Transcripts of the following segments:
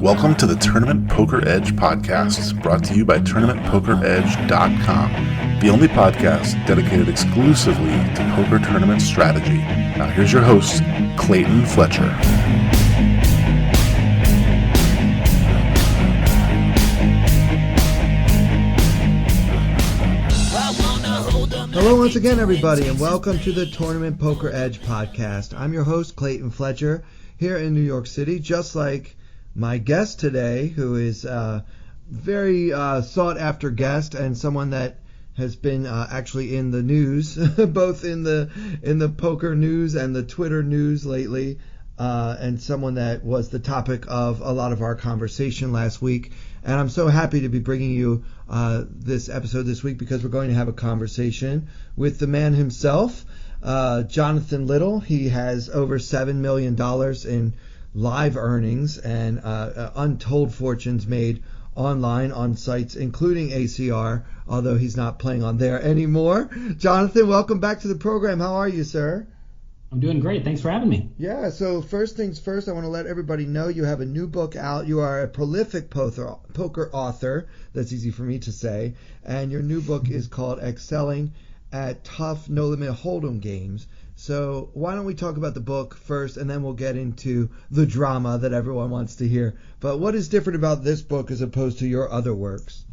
Welcome to the Tournament Poker Edge podcast, brought to you by TournamentPokerEdge.com, the only podcast dedicated exclusively to poker tournament strategy. Now here's your host, Clayton Fletcher. Hello once again, everybody, and welcome to the Tournament Poker Edge podcast. I'm your host, Clayton Fletcher, here in New York City, just like my guest today, who is a very sought-after guest and someone that has been actually in the news, both in the poker news and the Twitter news lately, and someone that was the topic of a lot of our conversation last week. And I'm so happy to be bringing you this episode this week because we're going to have a conversation with the man himself, Jonathan Little. He has over $7 million in live earnings and untold fortunes made online on sites including ACR, although he's not playing on there anymore. Jonathan, welcome back to the program. How are you, sir? I'm doing great. Thanks for having me. Yeah, so first things first, I want to let everybody know you have a new book out. You are a prolific poker author. That's easy for me to say. And your new book is called Excelling at Tough No Limit Hold'em Games. So why don't we talk about the book first, and then we'll get into the drama that everyone wants to hear. But what is different about this book as opposed to your other works?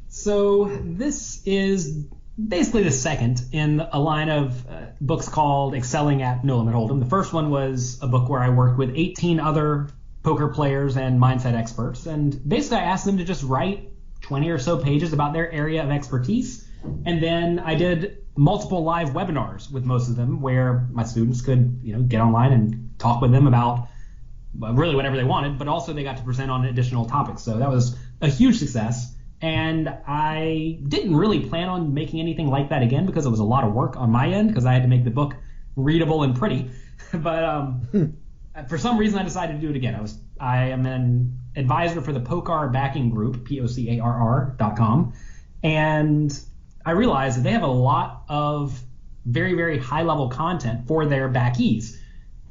So this is basically the second in a line of books called Excelling at No Limit Hold'em. The first one was a book where I worked with 18 other poker players and mindset experts. And basically I asked them to just write 20 or so pages about their area of expertise. And then I did multiple live webinars with most of them where my students could, get online and talk with them about really whatever they wanted, but also they got to present on additional topics. So that was a huge success. And I didn't really plan on making anything like that again because it was a lot of work on my end because I had to make the book readable and pretty. But for some reason I decided to do it again. I am an advisor for the Pocar Backing Group, POCARR.com, and I realized that they have a lot of very, very high-level content for their backees,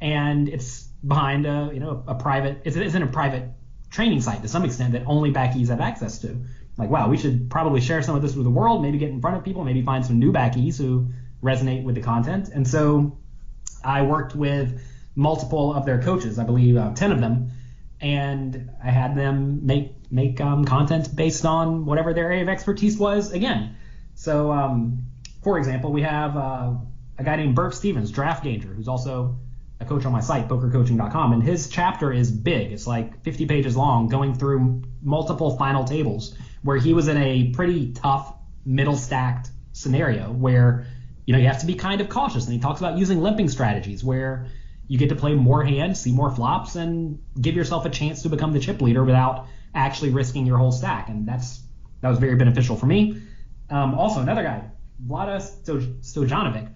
and it's behind a private. It's in a private training site to some extent that only backees have access to. Like, wow, we should probably share some of this with the world, maybe get in front of people, maybe find some new backees who resonate with the content. And so I worked with multiple of their coaches, I believe 10 of them, and I had them make content based on whatever their area of expertise was again. So, for example, we have a guy named Bert Stevens, Draft Ganger, who's also a coach on my site, pokercoaching.com, and his chapter is big. It's like 50 pages long, going through multiple final tables where he was in a pretty tough middle stacked scenario where, you have to be kind of cautious. And he talks about using limping strategies where you get to play more hands, see more flops, and give yourself a chance to become the chip leader without actually risking your whole stack. And that was very beneficial for me. Also, another guy, Vlada Stojanovic.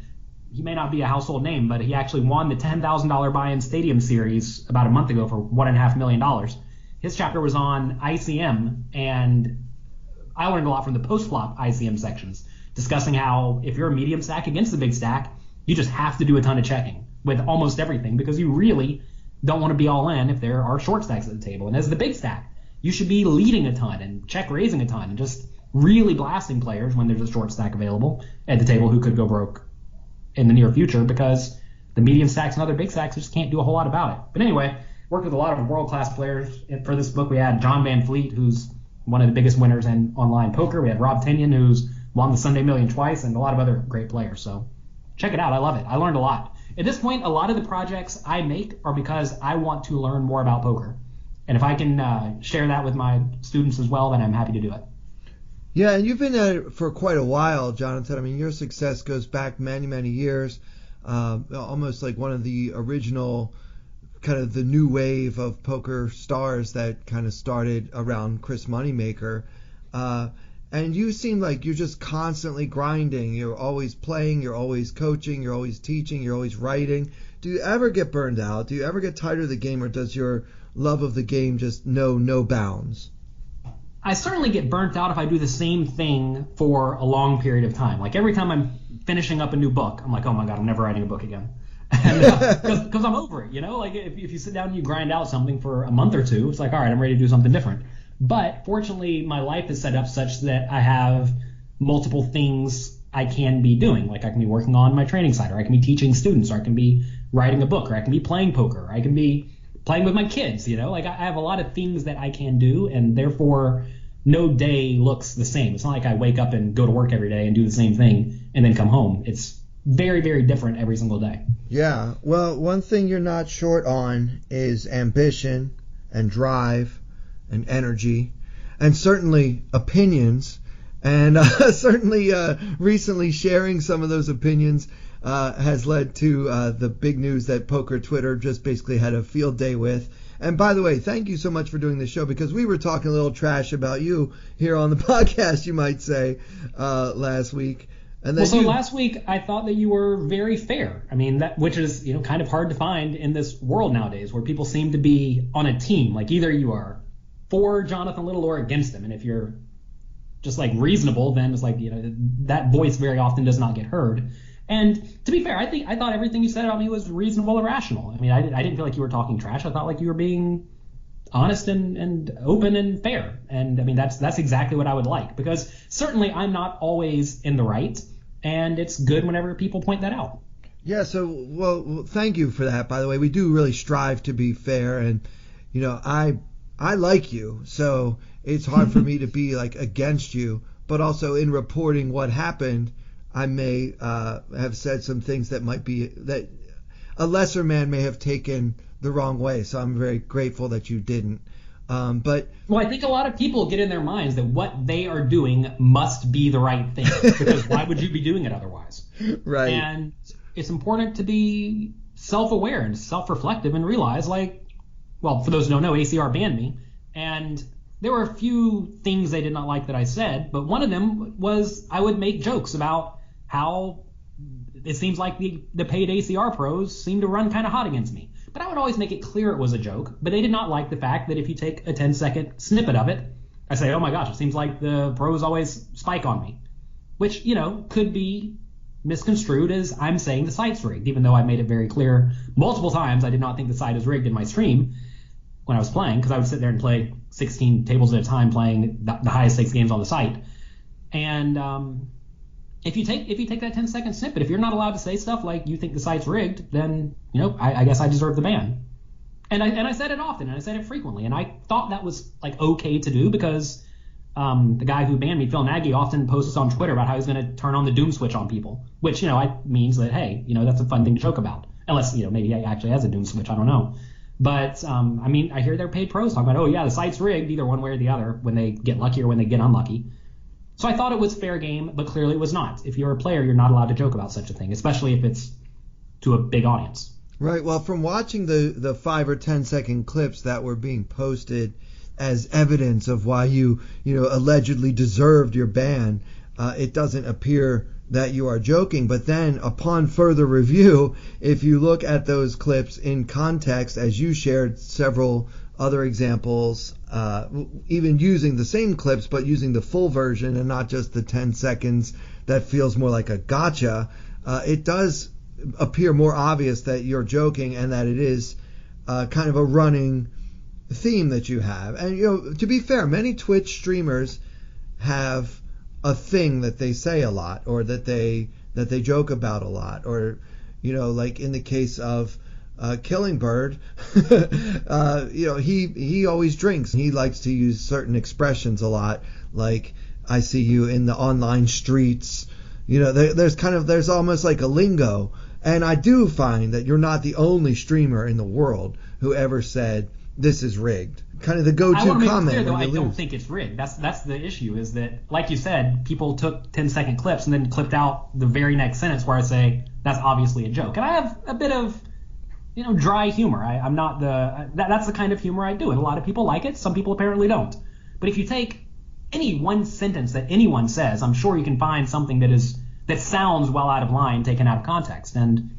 He may not be a household name, but he actually won the $10,000 buy-in stadium series about a month ago for $1.5 million. His chapter was on ICM, and I learned a lot from the post-flop ICM sections, discussing how if you're a medium stack against the big stack, you just have to do a ton of checking with almost everything because you really don't want to be all in if there are short stacks at the table. And as the big stack, you should be leading a ton and check raising a ton and just really blasting players when there's a short stack available at the table who could go broke in the near future because the medium stacks and other big stacks just can't do a whole lot about it. But anyway, worked with a lot of world-class players. For this book, we had John Van Fleet, who's one of the biggest winners in online poker. We had Rob Tinian, who's won the Sunday Million twice, and a lot of other great players. So check it out. I love it. I learned a lot. At this point, a lot of the projects I make are because I want to learn more about poker. And if I can share that with my students as well, then I'm happy to do it. Yeah, and you've been at it for quite a while, Jonathan. I mean, your success goes back many, many years, almost like one of the original kind of the new wave of poker stars that kind of started around Chris Moneymaker. And you seem like you're just constantly grinding. You're always playing, you're always coaching, you're always teaching, you're always writing. Do you ever get burned out? Do you ever get tired of the game, or does your love of the game just know no bounds? I certainly get burnt out if I do the same thing for a long period of time. Like every time I'm finishing up a new book, I'm like, oh my God, I'm never writing a book again. Because I'm over it, like if you sit down and you grind out something for a month or two, it's like, all right, I'm ready to do something different. But fortunately, my life is set up such that I have multiple things I can be doing. Like I can be working on my training side, or I can be teaching students, or I can be writing a book, or I can be playing poker, or I can be playing with my kids, like I have a lot of things that I can do, and therefore no day looks the same. It's not like I wake up and go to work every day and do the same thing and then come home. It's very, very different every single day. Yeah. Well, one thing you're not short on is ambition and drive and energy, and certainly opinions. And certainly recently sharing some of those opinions has led to the big news that Poker Twitter just basically had a field day with. And by the way, thank you so much for doing this show, because we were talking a little trash about you here on the podcast, you might say, last week. And then last week I thought that you were very fair. I mean, which is kind of hard to find in this world nowadays, where people seem to be on a team. Like either you are for Jonathan Little or against him, and if you're just like reasonable, then it's like that voice very often does not get heard. And to be fair, I thought everything you said about me was reasonable and rational. I mean, I didn't feel like you were talking trash. I thought like you were being honest and open and fair. And I mean, that's exactly what I would like, because certainly I'm not always in the right, and it's good whenever people point that out. Yeah. So, well, thank you for that. By the way, we do really strive to be fair, and I like you, so it's hard for me to be like against you, but also in reporting what happened, I may have said some things that might be that a lesser man may have taken the wrong way. So I'm very grateful that you didn't. Well, I think a lot of people get in their minds that what they are doing must be the right thing, because why would you be doing it otherwise? Right. And it's important to be self-aware and self-reflective and realize, for those who don't know, ACR banned me, and there were a few things they did not like that I said, but one of them was I would make jokes about how it seems like the paid ACR pros seem to run kind of hot against me. But I would always make it clear it was a joke. But they did not like the fact that if you take a 10-second snippet of it, I say, oh my gosh, it seems like the pros always spike on me, which, could be misconstrued as I'm saying the site's rigged, even though I made it very clear multiple times I did not think the site is rigged in my stream when I was playing, because I would sit there and play 16 tables at a time, playing the highest stakes games on the site. And if you take that 10-second snippet, if you're not allowed to say stuff like you think the site's rigged, then I guess I deserve the ban. And I said it often, and I said it frequently, and I thought that was okay to do, because the guy who banned me, Phil Nagy, often posts on Twitter about how he's going to turn on the doom switch on people, which means that, hey, that's a fun thing to joke about, unless maybe he actually has a doom switch, I don't know. But I hear their paid pros talk about, oh yeah, the site's rigged either one way or the other, when they get lucky or when they get unlucky. So I thought it was fair game, but clearly it was not. If you're a player, you're not allowed to joke about such a thing, especially if it's to a big audience. Right. Well, from watching the 5 or 10 second clips that were being posted as evidence of why you allegedly deserved your ban, it doesn't appear that you are joking. But then upon further review, if you look at those clips in context, as you shared several other examples, even using the same clips but using the full version and not just the 10 seconds that feels more like a gotcha, it does appear more obvious that you're joking, and that it is kind of a running theme that you have. And to be fair, many Twitch streamers have a thing that they say a lot, or that they joke about a lot, or like in the case of Killing Bird, he always drinks. He likes to use certain expressions a lot, like I see you in the online streets. There's almost like a lingo. And I do find that you're not the only streamer in the world who ever said this is rigged. Kind of the go-to comment. I want to make it clear, though, I don't think it's rigged. That's the issue, is that, like you said, people took 10-second clips and then clipped out the very next sentence where I say that's obviously a joke. And I have a bit of dry humor. I'm not that's the kind of humor I do, and a lot of people like it. Some people apparently don't. But if you take any one sentence that anyone says, I'm sure you can find something that sounds well out of line taken out of context. And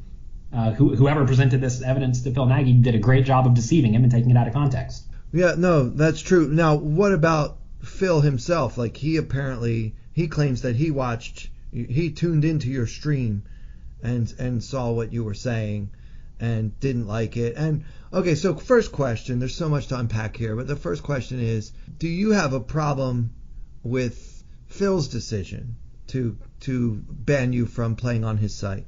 whoever presented this evidence to Phil Nagy did a great job of deceiving him and taking it out of context. Yeah, no, that's true. Now, what about Phil himself? Like, he claims that he tuned into your stream and saw what you were saying. and didn't like it. And okay, so first question, there's so much to unpack here, but the first question is, do you have a problem with Phil's decision to ban you from playing on his site?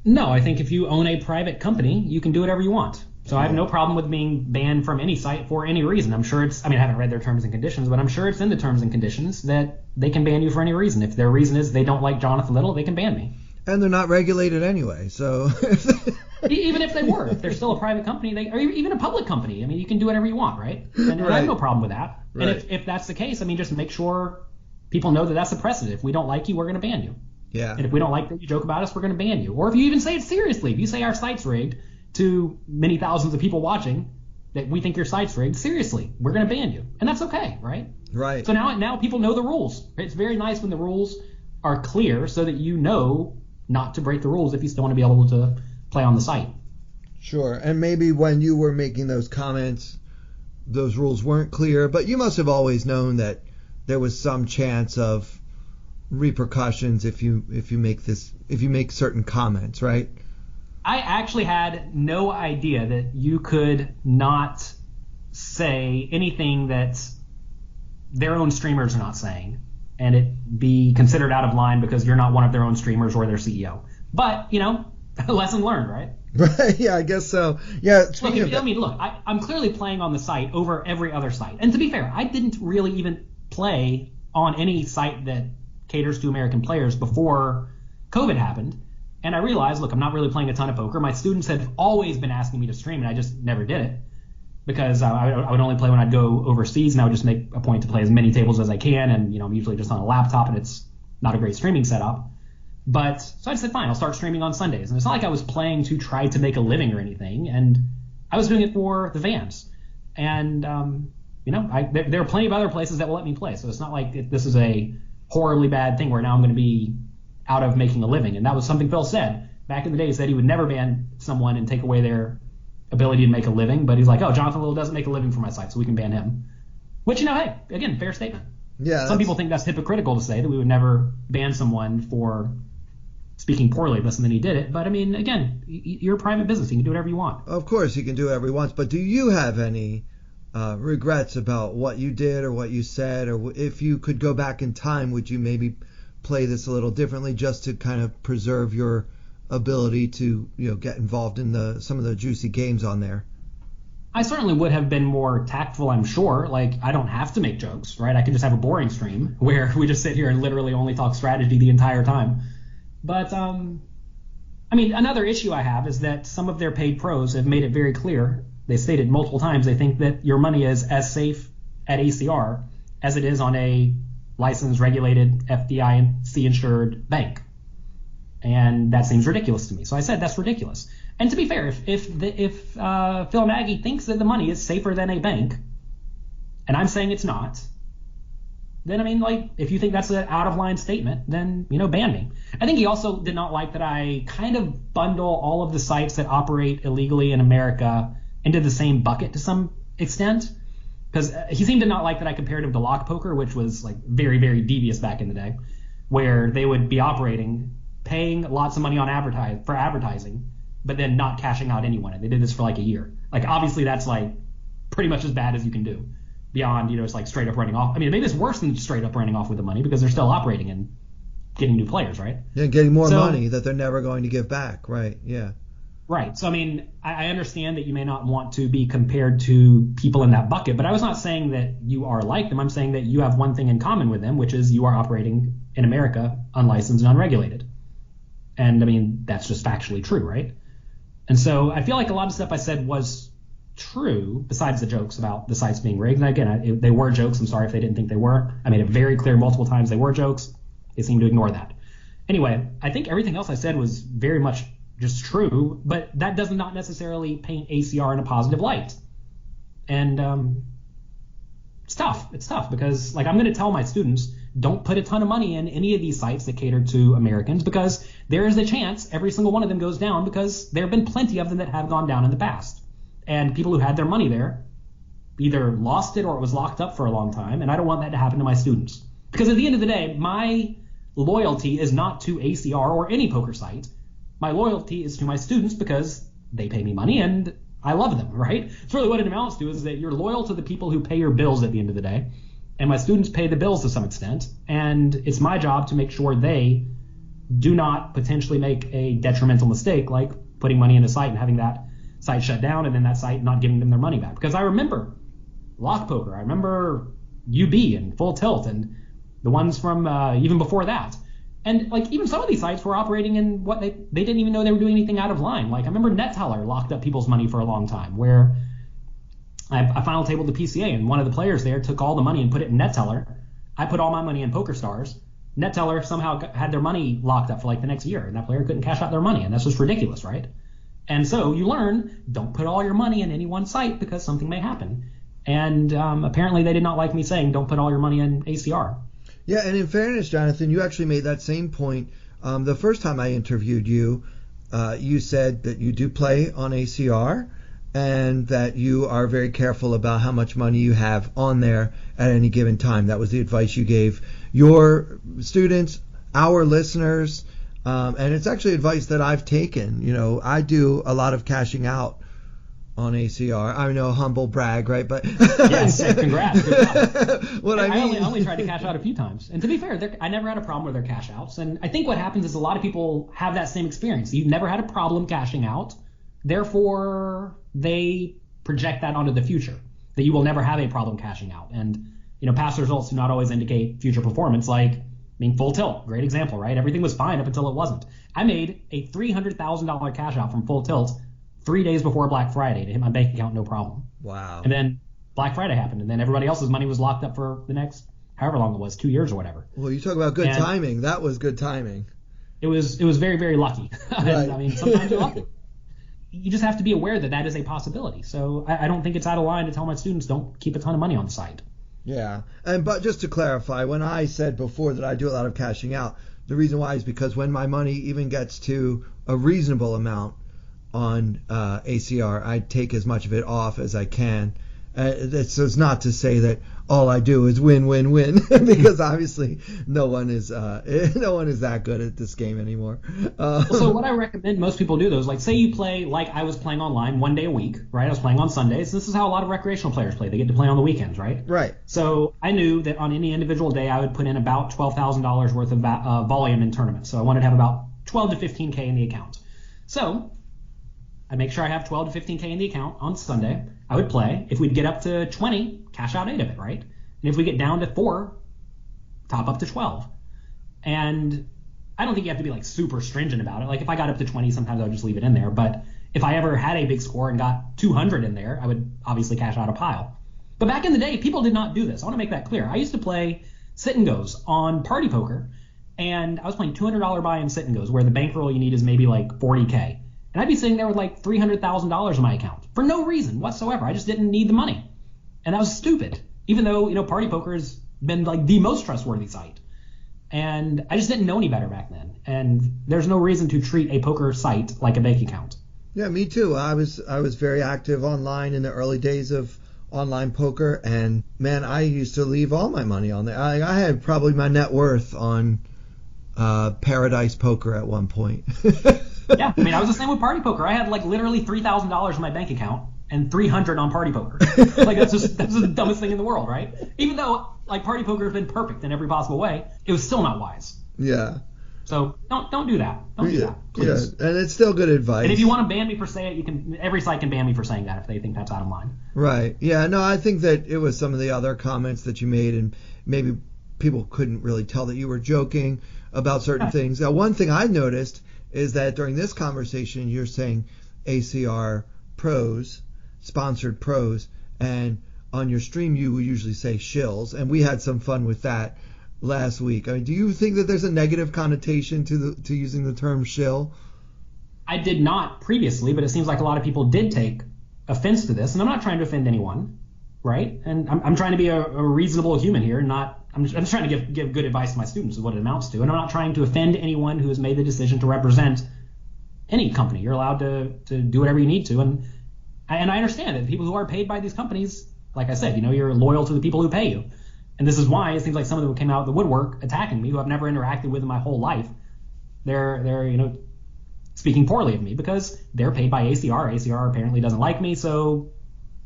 No, I think if you own a private company, you can do whatever you want. So I have no problem with being banned from any site for any reason. I'm sure I haven't read their terms and conditions, but I'm sure it's in the terms and conditions that they can ban you for any reason. If their reason is they don't like Jonathan Little, they can ban me. And they're not regulated anyway, so... Even if they were, if they're still a private company, or even a public company, I mean, you can do whatever you want, right? And I have no problem with that. Right. And if that's the case, I mean, just make sure people know that that's the precedent. If we don't like you, we're going to ban you. Yeah. And if we don't like that you joke about us, we're going to ban you. Or if you even say it seriously, if you say our site's rigged to many thousands of people watching that we think your site's rigged, seriously, we're going to ban you. And that's okay, right? Right. So now people know the rules. It's very nice when the rules are clear so that you know not to break the rules if you still want to be able to play on the site. Sure. And maybe when you were making those comments, those rules weren't clear, but you must have always known that there was some chance of repercussions if you make certain comments, right? I actually had no idea that you could not say anything that their own streamers are not saying and it be considered out of line because you're not one of their own streamers or their CEO. But, lesson learned, right? Right. Yeah, I guess so. Yeah. I'm clearly playing on the site over every other site. And to be fair, I didn't really even play on any site that caters to American players before COVID happened. And I realized, I'm not really playing a ton of poker. My students had always been asking me to stream, and I just never did it because I would only play when I'd go overseas, and I would just make a point to play as many tables as I can. And, I'm usually just on a laptop, and it's not a great streaming setup. But so I said, fine, I'll start streaming on Sundays. And it's not like I was playing to try to make a living or anything. And I was doing it for the fans. And, there are plenty of other places that will let me play. So it's not like this is a horribly bad thing where now I'm going to be out of making a living. And that was something Phil said back in the day. He said he would never ban someone and take away their ability to make a living. But he's like, Jonathan Little doesn't make a living for my site, so we can ban him. Which, hey, again, fair statement. Yeah. Some people think that's hypocritical to say that we would never ban someone for speaking poorly of us, and then he did it. But, again, you're a private business. You can do whatever you want. Of course, you can do whatever you want. But do you have any regrets about what you did or what you said? Or if you could go back in time, would you maybe play this a little differently just to kind of preserve your ability to get involved in some of the juicy games on there? I certainly would have been more tactful, I'm sure. I don't have to make jokes, right? I could just have a boring stream where we just sit here and literally only talk strategy the entire time. But, another issue I have is that some of their paid pros have made it very clear. They stated multiple times they think that your money is as safe at ACR as it is on a licensed, regulated, FDIC-insured bank. And that seems ridiculous to me. So I said that's ridiculous. And to be fair, if Phil Nagy thinks that the money is safer than a bank, and I'm saying it's not, then if you think that's an out-of-line statement, then ban me. I think he also did not like that I kind of bundle all of the sites that operate illegally in America into the same bucket to some extent, because he seemed to not like that I compared him to lock poker, which was very, very devious back in the day, where they would be operating, paying lots of money on advertising, but then not cashing out anyone. And they did this for a year. Obviously that's pretty much as bad as you can do. Beyond, it's straight up running off. Maybe it's worse than straight up running off with the money because they're still operating and getting new players, right? Yeah, getting more money that they're never going to give back, right? Yeah. Right. So, I understand that you may not want to be compared to people in that bucket, but I was not saying that you are like them. I'm saying that you have one thing in common with them, which is you are operating in America unlicensed and unregulated. And, that's just factually true, right? And so I feel like a lot of stuff I said was true, besides the jokes about the sites being rigged. And again, they were jokes. I'm sorry if they didn't think they were. I made it very clear multiple times they were jokes. They seem to ignore that. Anyway, I think everything else I said was very much just true, but that does not necessarily paint ACR in a positive light. And it's tough. It's tough because I'm going to tell my students, don't put a ton of money in any of these sites that cater to Americans because there is a chance every single one of them goes down because there have been plenty of them that have gone down in the past. And people who had their money there either lost it or it was locked up for a long time. And I don't want that to happen to my students. Because at the end of the day, my loyalty is not to ACR or any poker site. My loyalty is to my students because they pay me money and I love them, right? It's really what it amounts to, is that you're loyal to the people who pay your bills at the end of the day. And my students pay the bills to some extent. And it's my job to make sure they do not potentially make a detrimental mistake like putting money in a site and having that site shut down and then that site not giving them their money back. Because I remember Lock Poker, I remember UB and Full Tilt and the ones from even before that. And like even some of these sites were operating in what they didn't even know they were doing anything out of line. Like I remember NetTeller locked up people's money for a long time, where I final tabled the PCA and one of the players there took all the money and put it in NetTeller. I put all my money in PokerStars. NetTeller somehow had their money locked up for like the next year, and that player couldn't cash out their money, and that's just ridiculous, right? And so you learn, don't put all your money in any one site because something may happen. And apparently they did not like me saying don't put all your money in ACR. Yeah, and in fairness, Jonathan, you actually made that same point. The first time I interviewed you, you said that you do play on ACR and that you are very careful about how much money you have on there at any given time. That was the advice you gave your students, our listeners, and it's actually advice that I've taken. You know, I do a lot of cashing out on ACR. I know, humble brag, right? But yes, congrats. Good job. What I mean, I only tried to cash out a few times, and to be fair, I never had a problem with their cash outs. And I think what happens is a lot of people have that same experience. You've never had a problem cashing out, therefore they project that onto the future, that you will never have a problem cashing out. And you know, past results do not always indicate future performance. Like, I mean, Full Tilt, great example, right? Everything was fine up until it wasn't. I made a $300,000 cash out from Full Tilt 3 days before Black Friday to hit my bank account, no problem. Wow. And then Black Friday happened, and then everybody else's money was locked up for the next however long it was, 2 years or whatever. Well, you talk about good timing. That was good timing. It was very, very lucky. Right. I mean, sometimes you're lucky. You just have to be aware that that is a possibility. So I don't think it's out of line to tell my students don't keep a ton of money on the site. Yeah, but just to clarify, when I said before that I do a lot of cashing out, the reason why is because when my money even gets to a reasonable amount on ACR, I take as much of it off as I can. It's not to say that all I do is win, because obviously no one is that good at this game anymore. So what I recommend most people do, though, is like, say you play like I was playing online 1 day a week, right? I was playing on Sundays. This is how a lot of recreational players play. They get to play on the weekends, right? Right. So I knew that on any individual day I would put in about $12,000 worth of volume in tournaments. So I wanted to have about 12 to 15K in the account. So I make sure I have 12 to 15K in the account on Sunday. I would play. If we'd get up to 20, cash out 8 of it, right? And if we get down to 4, top up to 12. And I don't think you have to be like super stringent about it. Like if I got up to 20, sometimes I would just leave it in there. But if I ever had a big score and got 200 in there, I would obviously cash out a pile. But back in the day, people did not do this. I want to make that clear. I used to play sit and goes on Party Poker, and I was playing $200 buy-in sit and goes, where the bankroll you need is maybe like 40K. And I'd be sitting there with like $300,000 in my account for no reason whatsoever. I just didn't need the money. And that was stupid, even though, you know, Party Poker has been like the most trustworthy site. And I just didn't know any better back then. And there's no reason to treat a poker site like a bank account. Yeah, me too. I was very active online in the early days of online poker. And man, I used to leave all my money on there. I had probably my net worth on Paradise Poker at one point. Yeah, I mean, I was the same with Party Poker. I had like literally $3,000 in my bank account and $300 on Party Poker. Like that's the dumbest thing in the world, right? Even though like Party Poker has been perfect in every possible way, it was still not wise. Yeah. So don't do that. Don't do that, please. Yeah, and it's still good advice. And if you want to ban me for saying it, you can. Every site can ban me for saying that if they think that's out of line. Right. Yeah. No, I think that it was some of the other comments that you made, and maybe people couldn't really tell that you were joking about certain things. Now, one thing I noticed is that during this conversation, you're saying ACR pros, sponsored pros, and on your stream you usually say shills, and we had some fun with that last week. I mean, do you think that there's a negative connotation to using the term shill? I did not previously, but it seems like a lot of people did take offense to this, and I'm not trying to offend anyone, right? And I'm trying to be a reasonable human here, and not. I'm just trying to give good advice to my students is what it amounts to, and I'm not trying to offend anyone who has made the decision to represent any company. You're allowed to do whatever you need to, and I understand that people who are paid by these companies, like I said, you know, you're loyal to the people who pay you, and this is why it seems like some of them came out of the woodwork attacking me, who I've never interacted with in my whole life. They're you know, speaking poorly of me because they're paid by ACR. ACR apparently doesn't like me, so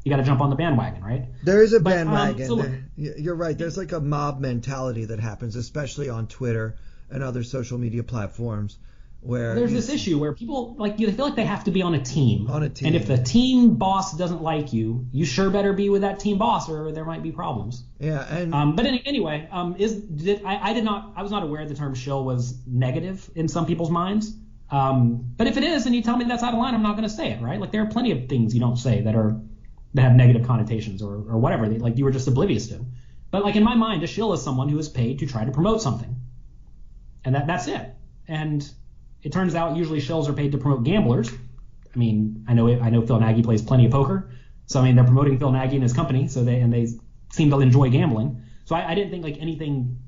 you got to jump on the bandwagon, right? There is a bandwagon. You're right. There's like a mob mentality that happens, especially on Twitter and other social media platforms, where there's this issue where people they feel like they have to be on a team. On a team. And if the team boss doesn't like you, you sure better be with that team boss, or there might be problems. Yeah, and but anyway, I was not aware the term shill was negative in some people's minds. But if it is, and you tell me that's out of line, I'm not going to say it, right? Like there are plenty of things you don't say that have negative connotations or whatever, like you were just oblivious to. But like in my mind, a shill is someone who is paid to try to promote something, and that's it. And it turns out usually shills are paid to promote gamblers. I mean, I know Phil Nagy plays plenty of poker, so I mean they're promoting Phil Nagy and his company, so they seem to enjoy gambling. So I didn't think like anything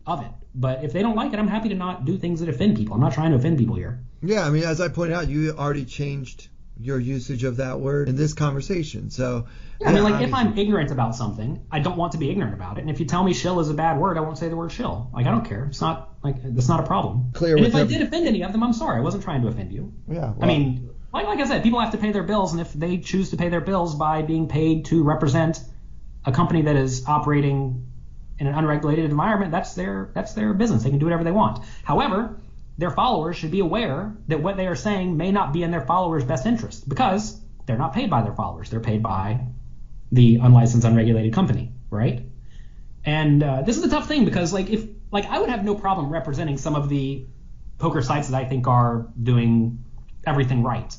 of it. But if they don't like it, I'm happy to not do things that offend people. I'm not trying to offend people here. Yeah, I mean, as I pointed out, you already changed your usage of that word in this conversation. So I mean, like if I'm ignorant about something, I don't want to be ignorant about it. And if you tell me shill is a bad word, I won't say the word shill. Like I don't care. It's not like that's not a problem. Clear. And if I did offend any of them, I'm sorry. I wasn't trying to offend you. Yeah. Well, I mean, like I said, people have to pay their bills, and if they choose to pay their bills by being paid to represent a company that is operating in an unregulated environment, that's their business. They can do whatever they want. However, their followers should be aware that what they are saying may not be in their followers' best interest, because they're not paid by their followers. They're paid by the unlicensed, unregulated company, right? And this is a tough thing because I would have no problem representing some of the poker sites that I think are doing everything right.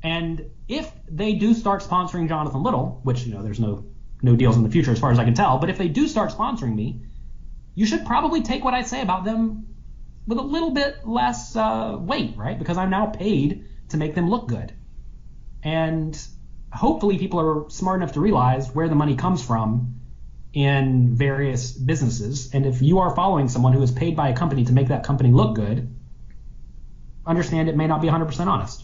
And if they do start sponsoring Jonathan Little, which there's no deals in the future as far as I can tell, but if they do start sponsoring me, you should probably take what I say about them with a little bit less weight, right? Because I'm now paid to make them look good. And hopefully people are smart enough to realize where the money comes from in various businesses. And if you are following someone who is paid by a company to make that company look good, understand it may not be 100% honest.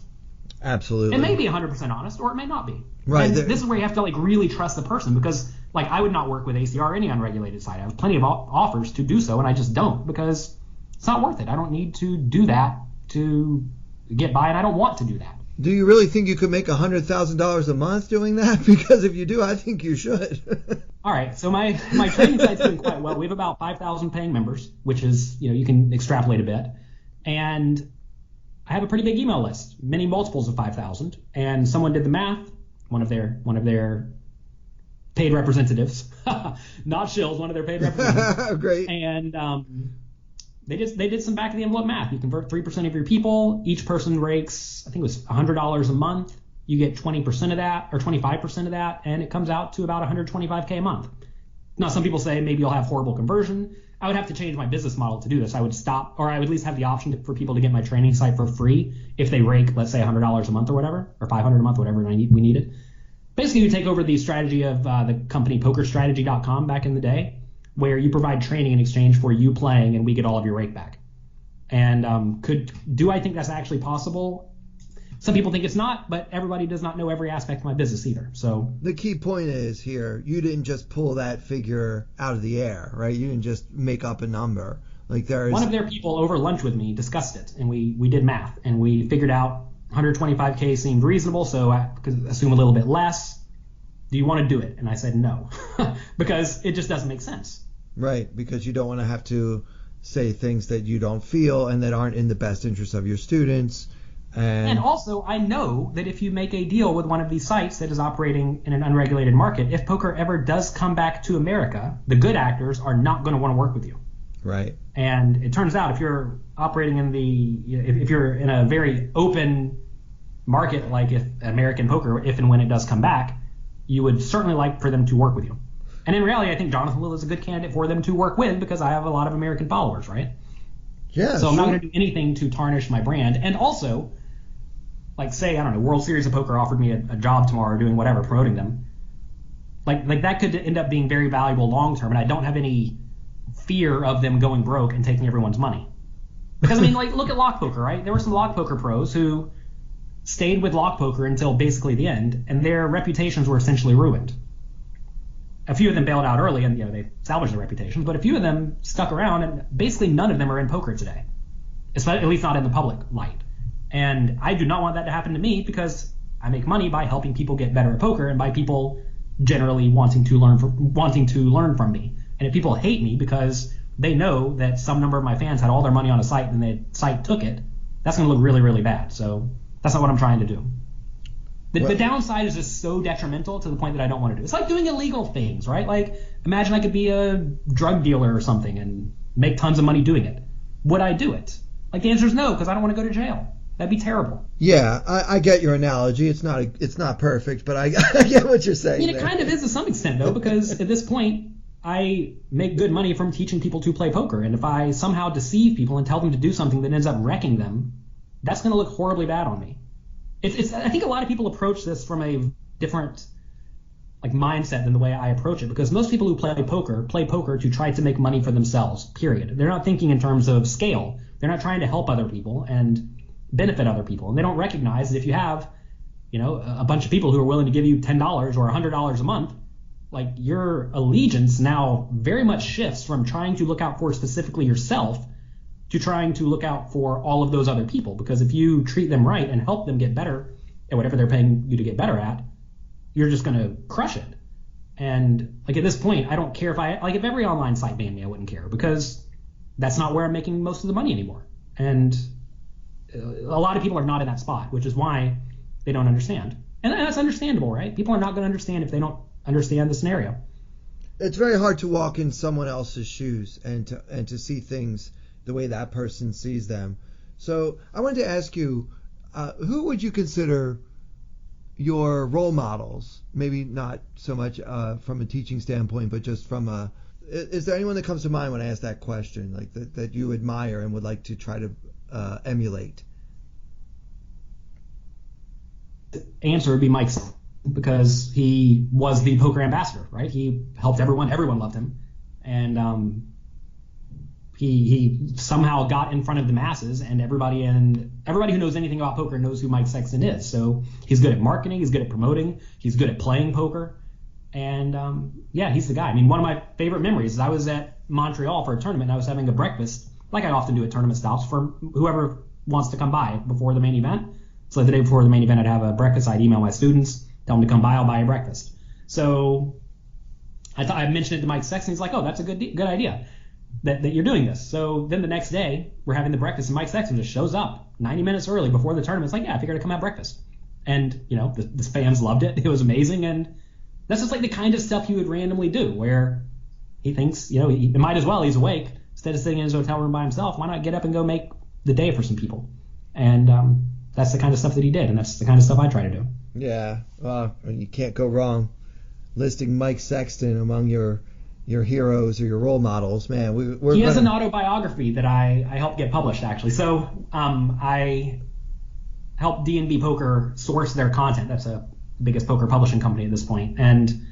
Absolutely. It may be 100% honest, or it may not be. Right. And this is where you have to really trust the person, because I would not work with ACR or any unregulated site. I have plenty of offers to do so, and I just don't, because it's not worth it. I don't need to do that to get by, and I don't want to do that. Do you really think you could make $100,000 a month doing that? Because if you do, I think you should. All right. So my training site's doing quite well. We have about 5,000 paying members, which is, you can extrapolate a bit. And I have a pretty big email list, many multiples of 5,000. And someone did the math, one of their paid representatives, not shills, one of their paid representatives. Great. And they did some back of the envelope math. You convert 3% of your people. Each person rakes, I think it was $100 a month. You get 20% of that or 25% of that, and it comes out to about $125K a month. Now, some people say maybe you'll have horrible conversion. I would have to change my business model to do this. I would stop, or I would at least have the option for people to get my training site for free if they rake, let's say, $100 a month or whatever, or $500 a month, whatever we needed. Basically, we take over the strategy of the company pokerstrategy.com back in the day, where you provide training in exchange for you playing, and we get all of your rake back. And do I think that's actually possible? Some people think it's not, but everybody does not know every aspect of my business either. So the key point is here, you didn't just pull that figure out of the air, right? You didn't just make up a number. One of their people over lunch with me discussed it, and we did math, and we figured out 125K seemed reasonable, so I could assume a little bit less. Do you want to do it? And I said no, because it just doesn't make sense. Right, because you don't want to have to say things that you don't feel and that aren't in the best interest of your students. And also, I know that if you make a deal with one of these sites that is operating in an unregulated market, if poker ever does come back to America, the good actors are not going to want to work with you. Right. And it turns out if you're operating if you're in a very open market, like if American poker, if and when it does come back, you would certainly like for them to work with you. And in reality, I think Jonathan Little is a good candidate for them to work with, because I have a lot of American followers, right? Yeah. So I'm not going to do anything to tarnish my brand. And also, say, I don't know, World Series of Poker offered me a job tomorrow doing whatever, promoting them. Like that could end up being very valuable long term, and I don't have any fear of them going broke and taking everyone's money. Because, I mean, look at Lock Poker, right? There were some Lock Poker pros who stayed with Lock Poker until basically the end, and their reputations were essentially ruined. A few of them bailed out early, and they salvaged their reputations, but a few of them stuck around, and basically none of them are in poker today, at least not in the public light. And I do not want that to happen to me because I make money by helping people get better at poker and by people generally wanting to learn from me. And if people hate me because they know that some number of my fans had all their money on a site and the site took it, that's going to look really, really bad. So that's not what I'm trying to do. The downside is just so detrimental to the point that I don't want to do. It's like doing illegal things, right? Like, imagine I could be a drug dealer or something and make tons of money doing it. Would I do it? Like, the answer is no, because I don't want to go to jail. That'd be terrible. Yeah, I get your analogy. It's not perfect, but I get what you're saying. I mean, it kind of is to some extent, though, because at this point, I make good money from teaching people to play poker. And if I somehow deceive people and tell them to do something that ends up wrecking them, that's going to look horribly bad on me. I think a lot of people approach this from a different mindset than the way I approach it, because most people who play poker to try to make money for themselves, period. They're not thinking in terms of scale. They're not trying to help other people and benefit other people. And they don't recognize that if you have, a bunch of people who are willing to give you $10 or $100 a month, like, your allegiance now very much shifts from trying to look out for specifically yourself to trying to look out for all of those other people. Because if you treat them right and help them get better at whatever they're paying you to get better at, you're just going to crush it. And at this point, I don't care if every online site banned me, I wouldn't care, because that's not where I'm making most of the money anymore. And a lot of people are not in that spot, which is why they don't understand. And that's understandable, right? People are not going to understand if they don't understand the scenario. It's very hard to walk in someone else's shoes and to see things the way that person sees them. So I wanted to ask you, who would you consider your role models? Maybe not so much from a teaching standpoint, but just from is there anyone that comes to mind when I ask that question, like that you admire and would like to try to emulate? The answer would be Mike, because he was the poker ambassador, right? He helped everyone loved him, and he somehow got in front of the masses, and everybody who knows anything about poker knows who Mike Sexton is. So he's good at marketing, he's good at promoting, he's good at playing poker, and he's the guy. I mean, one of my favorite memories is I was at Montreal for a tournament, and I was having a breakfast, like I often do at tournament stops, for whoever wants to come by before the main event. So the day before the main event, I'd have a breakfast. I'd email my students, tell them to come by, I'll buy a breakfast. So I mentioned it to Mike Sexton. He's like, oh, that's a good idea that you're doing this. So then the next day, we're having the breakfast, and Mike Sexton just shows up 90 minutes early before the tournament. It's like, yeah, I figured I'd come have breakfast. And, the fans loved it. It was amazing. And that's just like the kind of stuff he would randomly do, where he thinks, he might as well, he's awake. Instead of sitting in his hotel room by himself, why not get up and go make the day for some people? And that's the kind of stuff that he did, and that's the kind of stuff I try to do. Yeah, well, you can't go wrong listing Mike Sexton among your heroes or your role models. Man, he has an autobiography that I helped get published, actually. So I helped D&B Poker source their content. That's the biggest poker publishing company at this point. And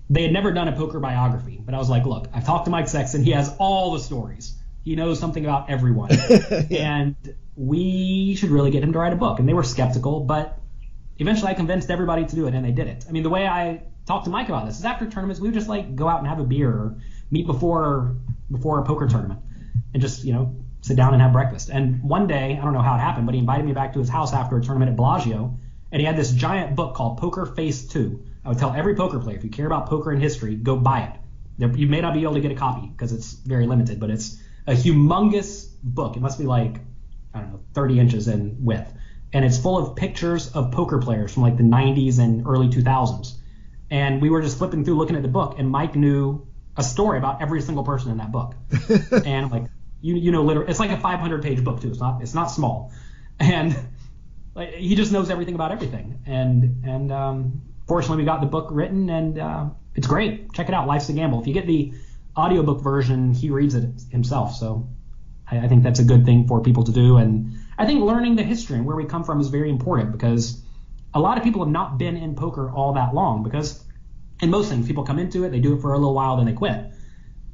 they had never done a poker biography. But I was like, look, I've talked to Mike Sexton. He has all the stories. He knows something about everyone. Yeah. And we should really get him to write a book. And they were skeptical, but eventually I convinced everybody to do it, and they did it. I mean, the way I talked to Mike about this is after tournaments, we would just go out and have a beer or meet before a poker tournament and just, sit down and have breakfast. And one day, I don't know how it happened, but he invited me back to his house after a tournament at Bellagio, and he had this giant book called Poker Face 2. I would tell every poker player, if you care about poker and history, go buy it. You may not be able to get a copy because it's very limited, but it's a humongous book. It must be 30 inches in width. And it's full of pictures of poker players from the 90s and early 2000s. And we were just flipping through looking at the book, and Mike knew a story about every single person in that book. And I'm like, literally, it's like a 500-page book too. It's not small. And he just knows everything about everything. And fortunately, we got the book written, and it's great. Check it out, Life's a Gamble. If you get the audiobook version, he reads it himself. So I think that's a good thing for people to do. And I think learning the history and where we come from is very important, because a lot of people have not been in poker all that long, because in most things, people come into it, they do it for a little while, then they quit.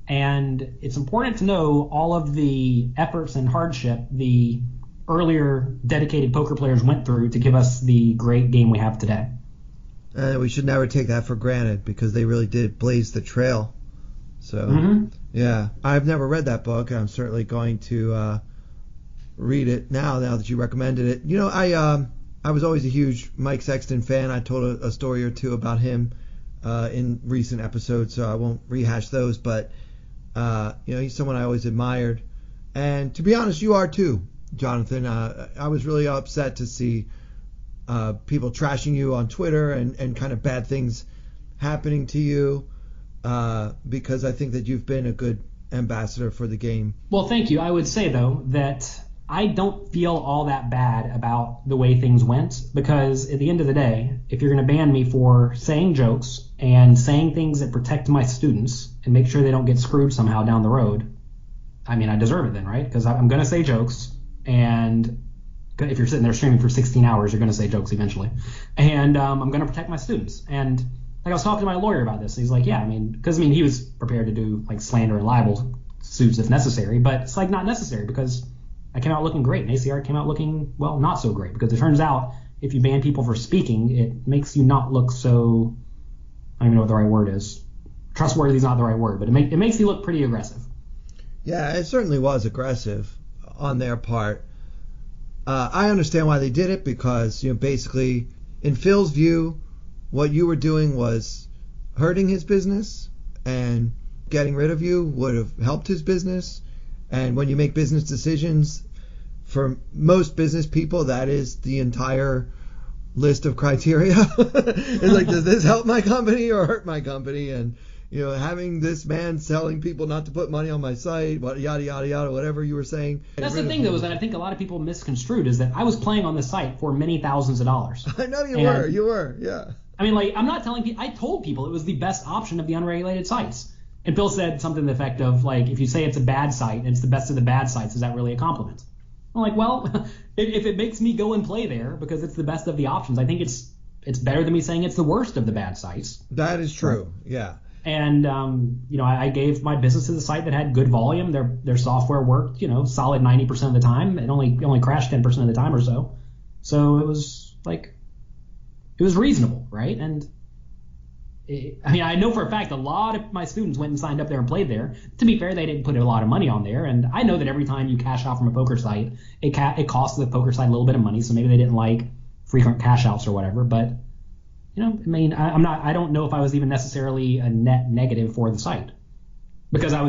And it's important to know all of the efforts and hardship the earlier dedicated poker players went through to give us the great game we have today. We should never take that for granted, because they really did blaze the trail. So, Yeah, I've never read that book. I'm certainly going to read it now that you recommended it. You know, I was always a huge Mike Sexton fan. I told a story or two about him in recent episodes, so I won't rehash those. But he's someone I always admired, and to be honest, you are too, Jonathan. I was really upset to see people trashing you on Twitter and kind of bad things happening to you, because I think that you've been a good ambassador for the game. Well, thank you. I would say, though, that I don't feel all that bad about the way things went, because at the end of the day, if you're going to ban me for saying jokes and saying things that protect my students and make sure they don't get screwed somehow down the road, I mean, I deserve it then, right? Because I'm going to say jokes, and if you're sitting there streaming for 16 hours, you're going to say jokes eventually. And I'm going to protect my students. And like I was talking to my lawyer about this, and he's like, yeah, because he was prepared to do like slander and libel suits if necessary, but it's like not necessary because I came out looking great, and ACR came out looking, well, not so great, because it turns out if you ban people for speaking, it makes you not look so, I don't even know what the right word is. Trustworthy is not the right word, but it makes you look pretty aggressive. Yeah, it certainly was aggressive on their part. I understand why they did it, because basically, in Phil's view, what you were doing was hurting his business, and getting rid of you would have helped his business. And when you make business decisions, for most business people, that is the entire list of criteria. It's like, does this help my company or hurt my company? And having this man telling people not to put money on my site, what yada yada yada, whatever you were saying. That's the thing, though, is that I think a lot of people misconstrued is that I was playing on this site for many thousands of dollars. I know you were, yeah. I mean, like, I'm not telling people. I told people it was the best option of the unregulated sites. And Bill said something to the effect of, like, if you say it's a bad site and it's the best of the bad sites, is that really a compliment? I'm like, well, if it makes me go and play there because it's the best of the options, I think it's better than me saying it's the worst of the bad sites. That is true, yeah. And I gave my businesses a site that had good volume. Their software worked, solid 90% of the time. It only crashed 10% of the time or so. So it was reasonable, right? And I know for a fact a lot of my students went and signed up there and played there. To be fair, they didn't put a lot of money on there, and I know that every time you cash out from a poker site, it costs the poker site a little bit of money. So maybe they didn't like frequent cash outs or whatever. But I don't know if I was even necessarily a net negative for the site, because I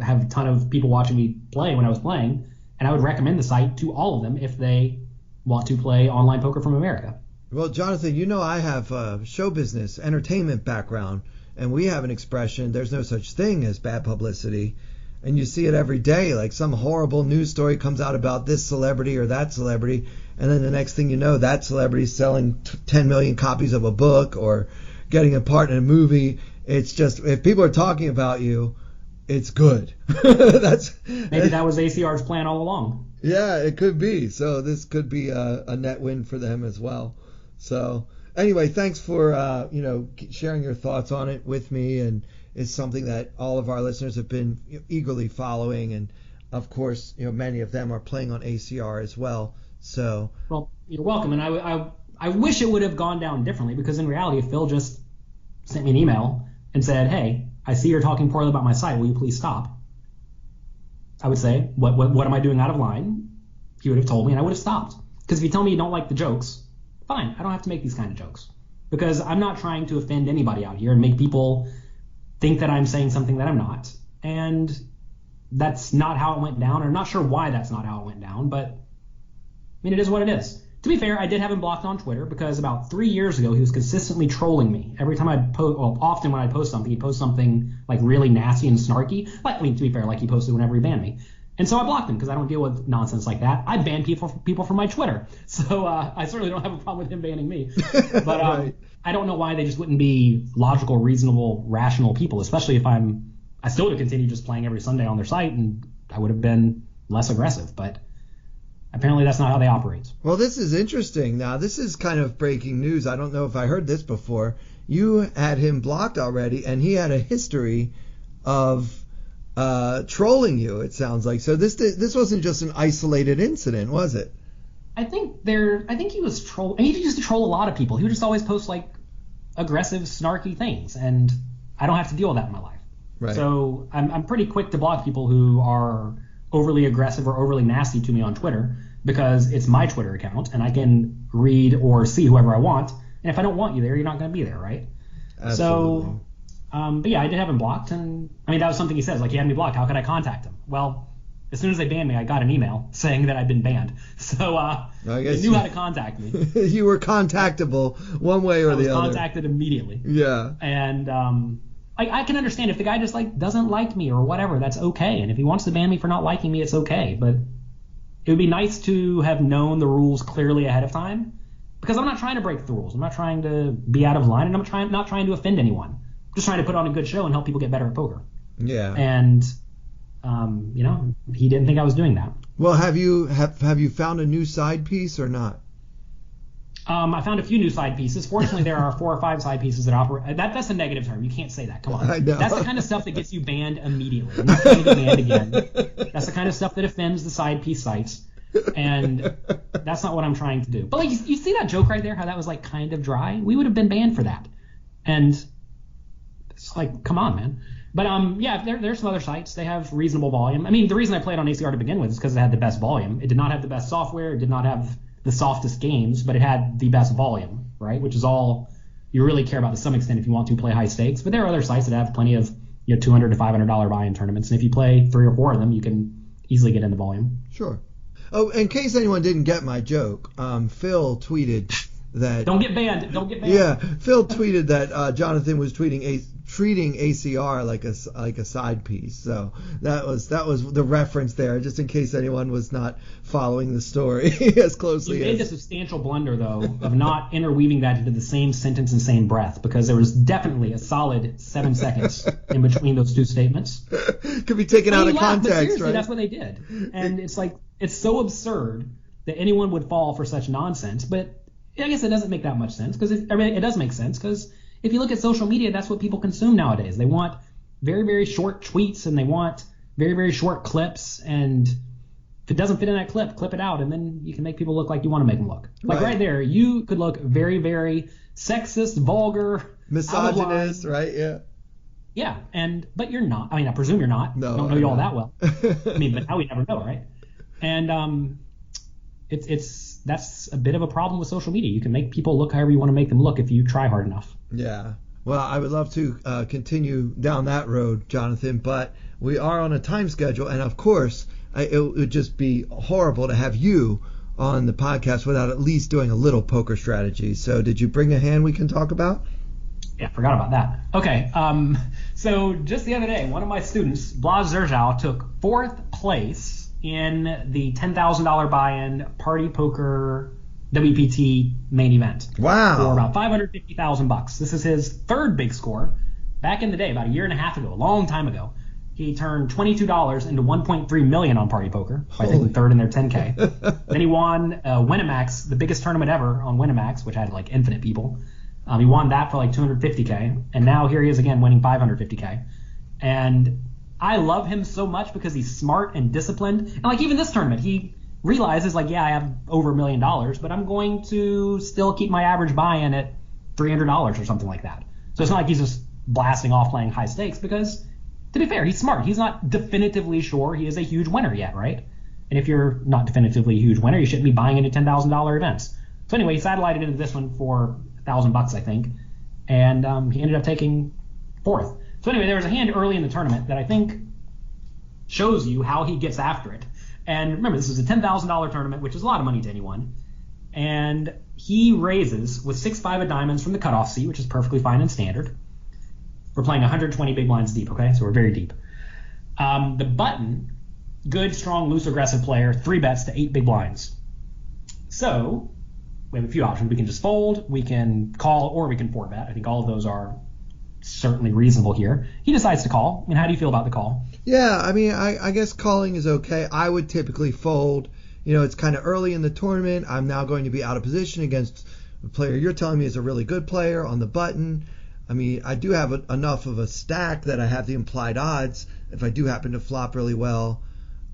have a ton of people watching me play when I was playing, and I would recommend the site to all of them if they want to play online poker from America. Well, Jonathan, I have a show business, entertainment background, and we have an expression, there's no such thing as bad publicity. And you see it every day, like some horrible news story comes out about this celebrity or that celebrity, and then the next thing you know, that celebrity's selling 10 million copies of a book or getting a part in a movie. It's just, if people are talking about you, it's good. Maybe that was ACR's plan all along. Yeah, it could be. So this could be a net win for them as well. So anyway, thanks for sharing your thoughts on it with me, and it's something that all of our listeners have been eagerly following, and of course, many of them are playing on ACR as well. So well, you're welcome, and I wish it would have gone down differently, because in reality, if Phil just sent me an email and said, "Hey, I see you're talking poorly about my site. Will you please stop?" I would say, "What am I doing out of line?" He would have told me, and I would have stopped. Because if you tell me you don't like the jokes, fine, I don't have to make these kind of jokes, because I'm not trying to offend anybody out here and make people think that I'm saying something that I'm not. And that's not how it went down. I'm not sure why that's not how it went down, but it is what it is. To be fair, I did have him blocked on Twitter because about 3 years ago, he was consistently trolling me. Every time often when I post something, he'd post something like really nasty and snarky. To be fair, like he posted whenever he banned me. And so I blocked him because I don't deal with nonsense like that. I ban people from my Twitter. So I certainly don't have a problem with him banning me. But right. I don't know why they just wouldn't be logical, reasonable, rational people, especially if I still would have continued just playing every Sunday on their site, and I would have been less aggressive. But apparently that's not how they operate. Well, this is interesting. Now, this is kind of breaking news. I don't know if I heard this before. You had him blocked already, and he had a history of trolling you, it sounds like. So this wasn't just an isolated incident, was it? I think he was troll. He used to troll a lot of people. He would just always post like aggressive, snarky things, and I don't have to deal with that in my life. Right. So I'm pretty quick to block people who are overly aggressive or overly nasty to me on Twitter because it's my Twitter account and I can read or see whoever I want. And if I don't want you there, you're not going to be there, right? Absolutely. So, but yeah, I did have him blocked. And I mean, that was something he says, like, he had me blocked. How could I contact him? Well, as soon as they banned me, I got an email saying that I'd been banned. So they knew how to contact me. You were contactable one way or the other. I was contacted immediately. Yeah. And I can understand if the guy just like doesn't like me or whatever, that's okay. And if he wants to ban me for not liking me, it's okay. But it would be nice to have known the rules clearly ahead of time, because I'm not trying to break the rules. I'm not trying to be out of line, and I'm not trying to offend anyone. I'm just trying to put on a good show and help people get better at poker. Yeah. And he didn't think I was doing that. Well, have you found a new side piece or not? I found a few new side pieces. Fortunately, there are 4 or 5 side pieces that operate. That's a negative term. You can't say that. Come on. I know. That's the kind of stuff that gets you banned immediately. I'm not trying to get banned again. That's the kind of stuff that offends the side piece sites. And that's not what I'm trying to do. But like, you see that joke right there? How that was like kind of dry? We would have been banned for that. And it's like, come on, man. But yeah, there's some other sites. They have reasonable volume. I mean, the reason I played on ACR to begin with is because it had the best volume. It did not have the best software. It did not have the softest games, but it had the best volume, right? Which is all you really care about to some extent if you want to play high stakes. But there are other sites that have plenty of $200 to $500 buy-in tournaments, and if you play 3 or 4 of them, you can easily get in the volume. Sure. Oh, in case anyone didn't get my joke, Phil tweeted that. Don't get banned. Don't get banned. Yeah, Phil tweeted that Jonathan was treating ACR like a side piece. So that was the reference there, just in case anyone was not following the story as closely. You made the substantial blunder, though, of not interweaving that into the same sentence and same breath, because there was definitely a solid 7 seconds in between those two statements. Could be taken out of context, but seriously, right? That's what they did, and it's like it's so absurd that anyone would fall for such nonsense. But I guess it doesn't make that much sense, because it does make sense, because if you look at social media, that's what people consume nowadays. They want very, very short tweets, and they want very, very short clips. And if it doesn't fit in that clip it out, and then you can make people look like you want to make them look. Like right there, you could look very, very sexist, vulgar, misogynist, right? Yeah. Yeah, but you're not. I mean, I presume you're not. No, I don't know you all that well. I mean, but now we never know, right? And that's a bit of a problem with social media. You can make people look however you want to make them look if you try hard enough. Yeah. Well, I would love to continue down that road, Jonathan, but we are on a time schedule, and of course, it would just be horrible to have you on the podcast without at least doing a little poker strategy. So did you bring a hand we can talk about? Yeah, forgot about that. Okay, so just the other day, one of my students, Blas Zerjau, took 4th place in the $10,000 buy-in Party Poker WPT main event. Wow. For about $550,000. This is his 3rd big score. Back in the day, about a year and a half ago, a long time ago, he turned $22 into $1.3 million on Party Poker by taking 3rd in their 10K. Then he won Winamax, the biggest tournament ever on Winamax, which had like infinite people. He won that for like $250K, and now here he is again winning $550K. And I love him so much because he's smart and disciplined. And like even this tournament, he realizes like, yeah, I have over $1 million, but I'm going to still keep my average buy-in at $300 or something like that. So it's not like he's just blasting off playing high stakes, because to be fair, he's smart. He's not definitively sure he is a huge winner yet, right? And if you're not definitively a huge winner, you shouldn't be buying into $10,000 events. So anyway, he satellited into this one for $1,000, I think, and he ended up taking 4th. So anyway, there was a hand early in the tournament that I think shows you how he gets after it. And remember, this is a $10,000 tournament, which is a lot of money to anyone. And he raises with 6-5 of diamonds from the cutoff seat, which is perfectly fine and standard. We're playing 120 big blinds deep, okay? So we're very deep. The button, good, strong, loose, aggressive player, 3 bets to 8 big blinds. So we have a few options. We can just fold, we can call, or we can 4-bet. I think all of those are certainly reasonable here. He decides to call. I mean, how do you feel about the call? Yeah, I mean, I guess calling is okay. I would typically fold. It's kind of early in the tournament. I'm now going to be out of position against a player you're telling me is a really good player on the button. I mean, I do have enough of a stack that I have the implied odds. If I do happen to flop really well,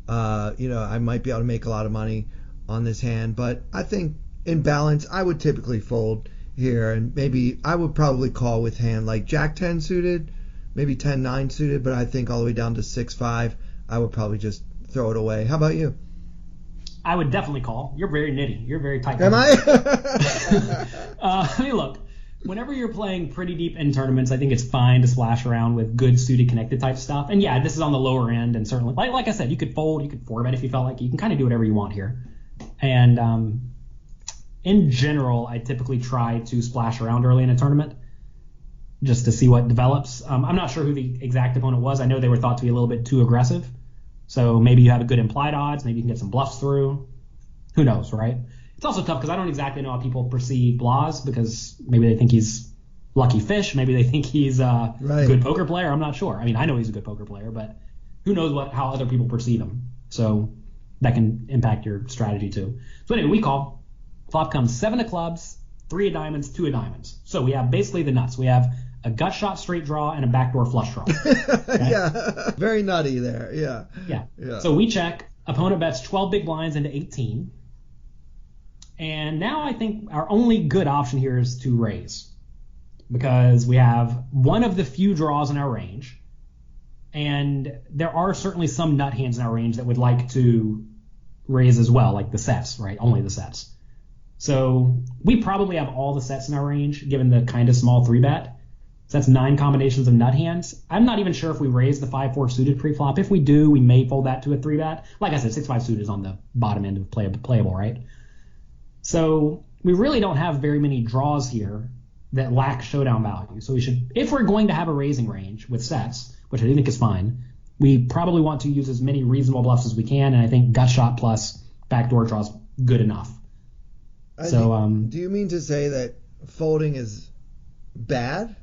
I might be able to make a lot of money on this hand. But I think in balance, I would typically fold here, and maybe I would probably call with hand like Jack 10 suited, maybe 10-9 suited, but I think all the way down to 6-5, I would probably just throw it away. How about you? I would definitely call. You're very nitty. You're very tight. Am I? I mean, look, whenever you're playing pretty deep in tournaments, I think it's fine to splash around with good suited connected type stuff. And yeah, this is on the lower end, and certainly, like I said, you could fold, you could 4-bet if you felt like. You can kind of do whatever you want here. And in general, I typically try to splash around early in a tournament just to see what develops. I'm not sure who the exact opponent was. I know they were thought to be a little bit too aggressive. So maybe you have a good implied odds. Maybe you can get some bluffs through. Who knows, right? It's also tough because I don't exactly know how people perceive Blas, because maybe they think he's lucky fish. Maybe they think he's a good poker player. I'm not sure. I mean, I know he's a good poker player, but who knows how other people perceive him. So that can impact your strategy too. So anyway, we call. Flop comes 7 of clubs, 3 of diamonds, 2 of diamonds. So we have basically the nuts. We have a gut shot straight draw and a backdoor flush draw. Okay? Yeah, very nutty there. Yeah. So we check. Opponent bets 12 big blinds into 18. And now I think our only good option here is to raise, because we have one of the few draws in our range, and there are certainly some nut hands in our range that would like to raise as well, like the sets, right? Only the sets. So we probably have all the sets in our range, given the kind of small 3-bet. So that's 9 combinations of nut hands. I'm not even sure if we raise the 5-4 suited pre-flop. If we do, we may fold that to a 3-bet. Like I said, 6-5 suited is on the bottom end of playable, right? So we really don't have very many draws here that lack showdown value. So we should, if we're going to have a raising range with sets, which I do think is fine, we probably want to use as many reasonable bluffs as we can, and I think gut shot plus backdoor draw is good enough. Do you mean to say that folding is bad?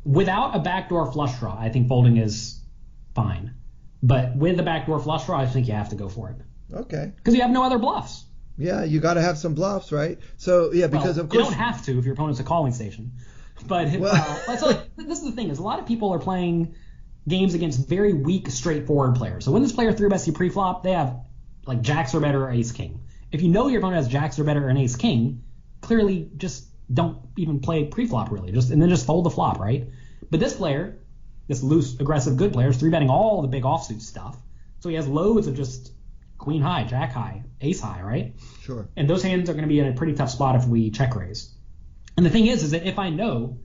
Without a backdoor flush draw, I think folding is fine. But with a backdoor flush draw, I think you have to go for it. Okay. Because you have no other bluffs. Yeah, you got to have some bluffs, right? So, yeah, because of course... You don't have to if your opponent's a calling station. But so this is the thing, is a lot of people are playing games against very weak, straightforward players. So when this player 3-bets you pre-flop, they have like jacks or better or ace-king. If you know your opponent has jacks or better or an ace-king, clearly just don't even play pre-flop really, and then just fold the flop, right? But this player, this loose, aggressive, good player, is 3-betting all the big offsuit stuff. So he has loads of just queen high, jack high, ace high, right? Sure. And those hands are going to be in a pretty tough spot if we check raise. And the thing is that if I know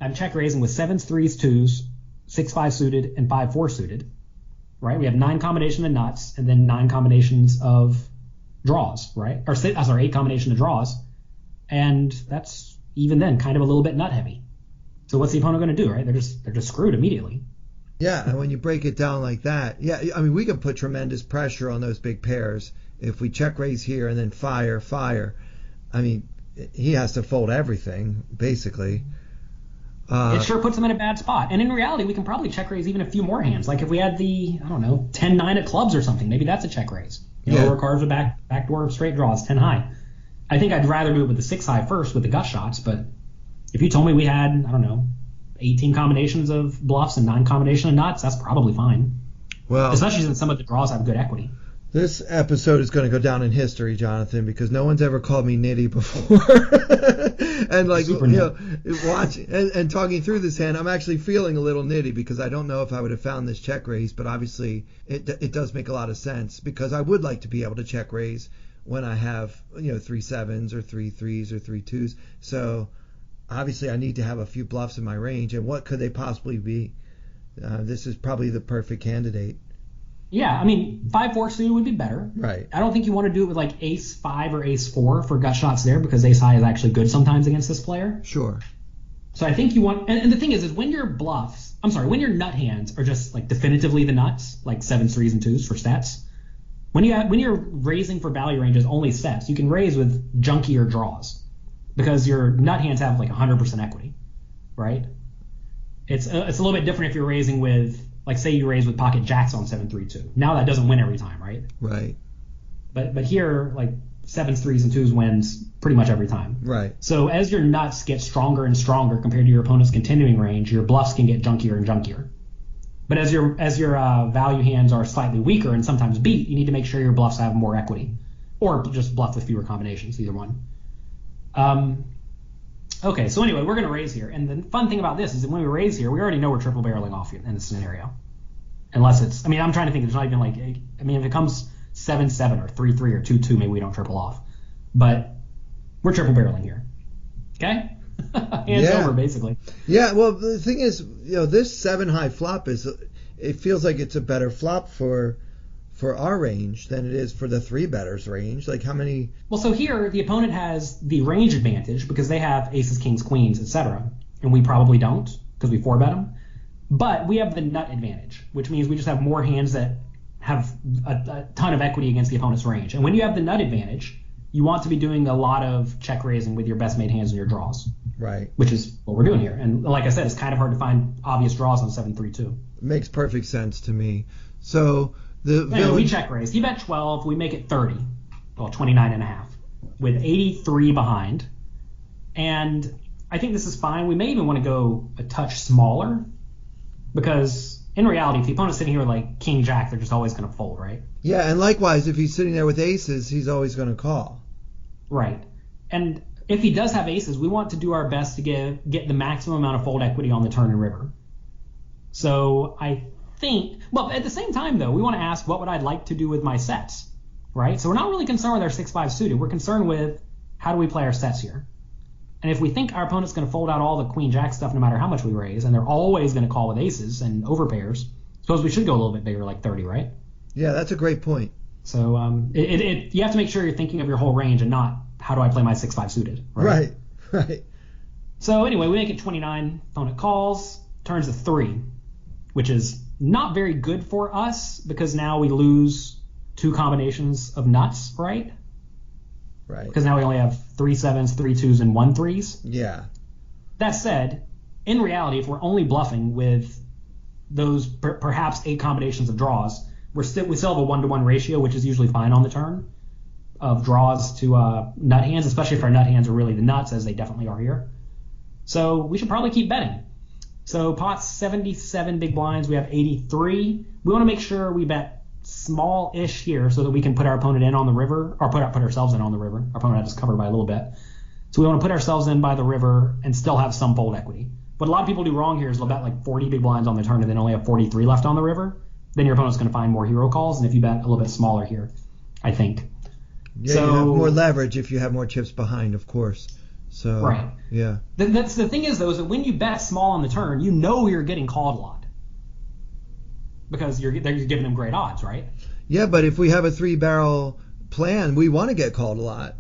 I'm check raising with 7s, 3s, 2s, 6-5 suited, and 5-4 suited, right? We have 9 combinations of nuts and then 9 combinations of draws, right? Or 8 combinations of draws. And that's even then kind of a little bit nut heavy. So what's the opponent going to do, right? They're just screwed immediately. Yeah, and when you break it down like that, yeah, I mean, we can put tremendous pressure on those big pairs. If we check raise here and then fire, I mean, he has to fold everything, basically. It sure puts him in a bad spot. And in reality, we can probably check raise even a few more hands. Like if we had the, 10-9 of clubs or something, maybe that's a check raise. Lower cards with backdoor straight draws, 10 high. I think I'd rather do it with the 6 high first with the gut shots, but if you told me we had, 18 combinations of bluffs and 9 combinations of nuts, that's probably fine. Well, especially since some of the draws have good equity. This episode is going to go down in history, Jonathan, because no one's ever called me nitty before. And watching and talking through this hand, I'm actually feeling a little nitty because I don't know if I would have found this check raise, but obviously it does make a lot of sense because I would like to be able to check raise when I have 3 7s or 3 3s or 3 2s. So obviously I need to have a few bluffs in my range, and what could they possibly be? This is probably the perfect candidate. Yeah, I mean, 5-4 suited would be better. Right. I don't think you want to do it with like ace 5 or ace 4 for gut shots there because ace high is actually good sometimes against this player. Sure. So I think you want, and the thing is when your when your nut hands are just like definitively the nuts, like 7s, 3s, and 2s for stats, when you're raising for value ranges only sets, you can raise with junkier draws because your nut hands have like 100% equity, right? It's a little bit different if you're raising with, like, say you raise with pocket jacks on 7-3-2. Now that doesn't win every time, right? Right. But here, like 7s, 3s, and 2s wins pretty much every time. Right. So as your nuts get stronger and stronger compared to your opponent's continuing range, your bluffs can get junkier and junkier. But as your value hands are slightly weaker and sometimes beat, you need to make sure your bluffs have more equity, or just bluff with fewer combinations, either one. Okay, so anyway, we're going to raise here. And the fun thing about this is that when we raise here, we already know we're triple barreling off in this scenario. unless it's, I mean, I'm trying to think, there's not even like, I mean, if it comes 7-7 or 3-3 or 2-2, maybe we don't triple off. But we're triple barreling here. Okay? Hands over, basically. Yeah, well, the thing is, this 7-high flop it feels like it's a better flop for our range than it is for the 3-betters range. Like, how many? Well, so here the opponent has the range advantage because they have aces, kings, queens, etc., and we probably don't because we 4-bet them. But we have the nut advantage, which means we just have more hands that have a ton of equity against the opponent's range. And when you have the nut advantage, you want to be doing a lot of check raising with your best made hands and your draws. Right. Which is what we're doing here. And like I said, it's kind of hard to find obvious draws on 7-3-2. Makes perfect sense to me. So we check raise. He bet 12. We make it 30. Well, 29.5 with 83 behind. And I think this is fine. We may even want to go a touch smaller because in reality, if the opponent's sitting here with like king jack, they're just always going to fold, right? Yeah, and likewise, if he's sitting there with aces, he's always going to call. Right. And if he does have aces, we want to do our best to get the maximum amount of fold equity on the turn and river. So I think, well, at the same time, though, we want to ask what would I like to do with my sets, right? So we're not really concerned with our 6-5 suited. We're concerned with how do we play our sets here. And if we think our opponent's going to fold out all the queen jack stuff no matter how much we raise, and they're always going to call with aces and overpairs, suppose we should go a little bit bigger, like 30, right? Yeah, that's a great point. So you have to make sure you're thinking of your whole range and not how do I play my 6-5 suited, right? Right. So anyway, we make it 29. Opponent calls, turns to 3, which is not very good for us because now we lose 2 combinations of nuts, right? Right. Because now we only have 3 7s, 3 2s, and 1 3s. Yeah. That said, in reality, if we're only bluffing with those perhaps 8 combinations of draws, we still have a 1-to-1 ratio, which is usually fine on the turn, of draws to nut hands, especially if our nut hands are really the nuts, as they definitely are here. So we should probably keep betting. So pot's 77 big blinds. We have 83. We want to make sure we bet small-ish here so that we can put our opponent in on the river, or put ourselves in on the river. Our opponent has us covered by a little bit. So we want to put ourselves in by the river and still have some fold equity. What a lot of people do wrong here is they'll bet like 40 big blinds on the turn and then only have 43 left on the river. Then your opponent's going to find more hero calls, and if you bet a little bit smaller here, I think. Yeah, you have more leverage if you have more chips behind, of course. So right. Yeah. That's the thing is though, is that when you bet small on the turn, you know you're getting called a lot because you're giving them great odds, right? Yeah, but if we have a 3-barrel plan, we want to get called a lot,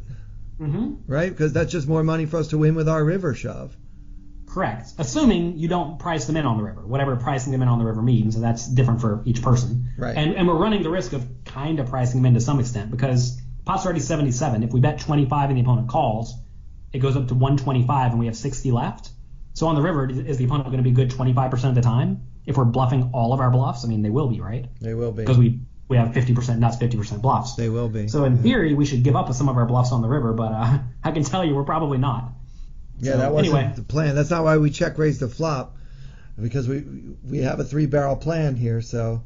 right? Because that's just more money for us to win with our river shove. Correct. Assuming you don't price them in on the river, whatever pricing them in on the river means, and that's different for each person. Right. And we're running the risk of kind of pricing them in to some extent because pot's already 77. If we bet 25 and the opponent calls, it goes up to 125 and we have 60 left. So on the river, is the opponent going to be good 25% of the time? If we're bluffing all of our bluffs, I mean, they will be, right? They will be. Because we have 50% nuts, 50% bluffs. They will be. So in theory, we should give up some of our bluffs on the river, but I can tell you we're probably not. Yeah, so, that wasn't the plan. That's not why we check raise the flop, because we have a 3-barrel plan here. So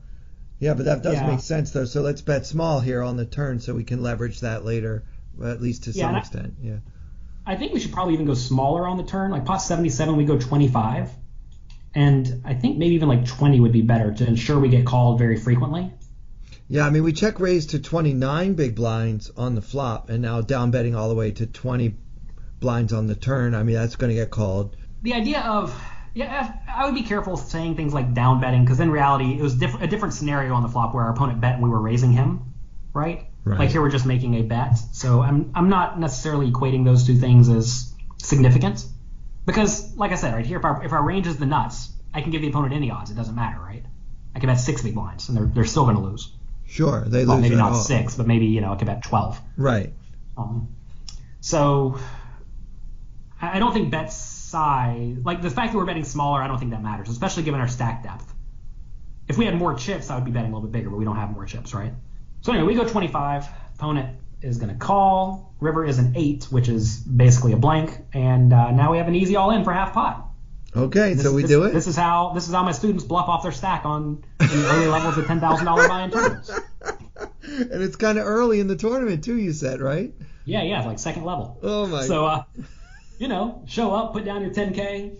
yeah, but that does make sense though. So let's bet small here on the turn so we can leverage that later, at least to some extent. Yeah. I think we should probably even go smaller on the turn. Like pot 77, we go 25. And I think maybe even like 20 would be better to ensure we get called very frequently. Yeah, I mean, we check raise to 29 big blinds on the flop, and now down betting all the way to 20 blinds on the turn. I mean, that's going to get called. The idea of, I would be careful saying things like down betting, because in reality, it was a different scenario on the flop where our opponent bet and we were raising him, right? Like here we're just making a bet. So I'm not necessarily equating those two things as significant. Because, like I said, right here, if our range is the nuts, I can give the opponent any odds. It doesn't matter, right? I can bet 6 big blinds, and they're still going to lose. Sure, they lose. Maybe not 6, but maybe I could bet 12. Right. So I don't think bet size, like the fact that we're betting smaller, I don't think that matters, especially given our stack depth. If we had more chips, I would be betting a little bit bigger, but we don't have more chips, right? So anyway, we go 25. Opponent is going to call. River is an 8, which is basically a blank, and now we have an easy all-in for half pot. Okay, so we do it. This is how my students bluff off their stack in the early levels of $10,000 buy-in tournaments. And it's kind of early in the tournament too, you said, right? Yeah, it's like second level. Oh my. So show up, put down your 10K,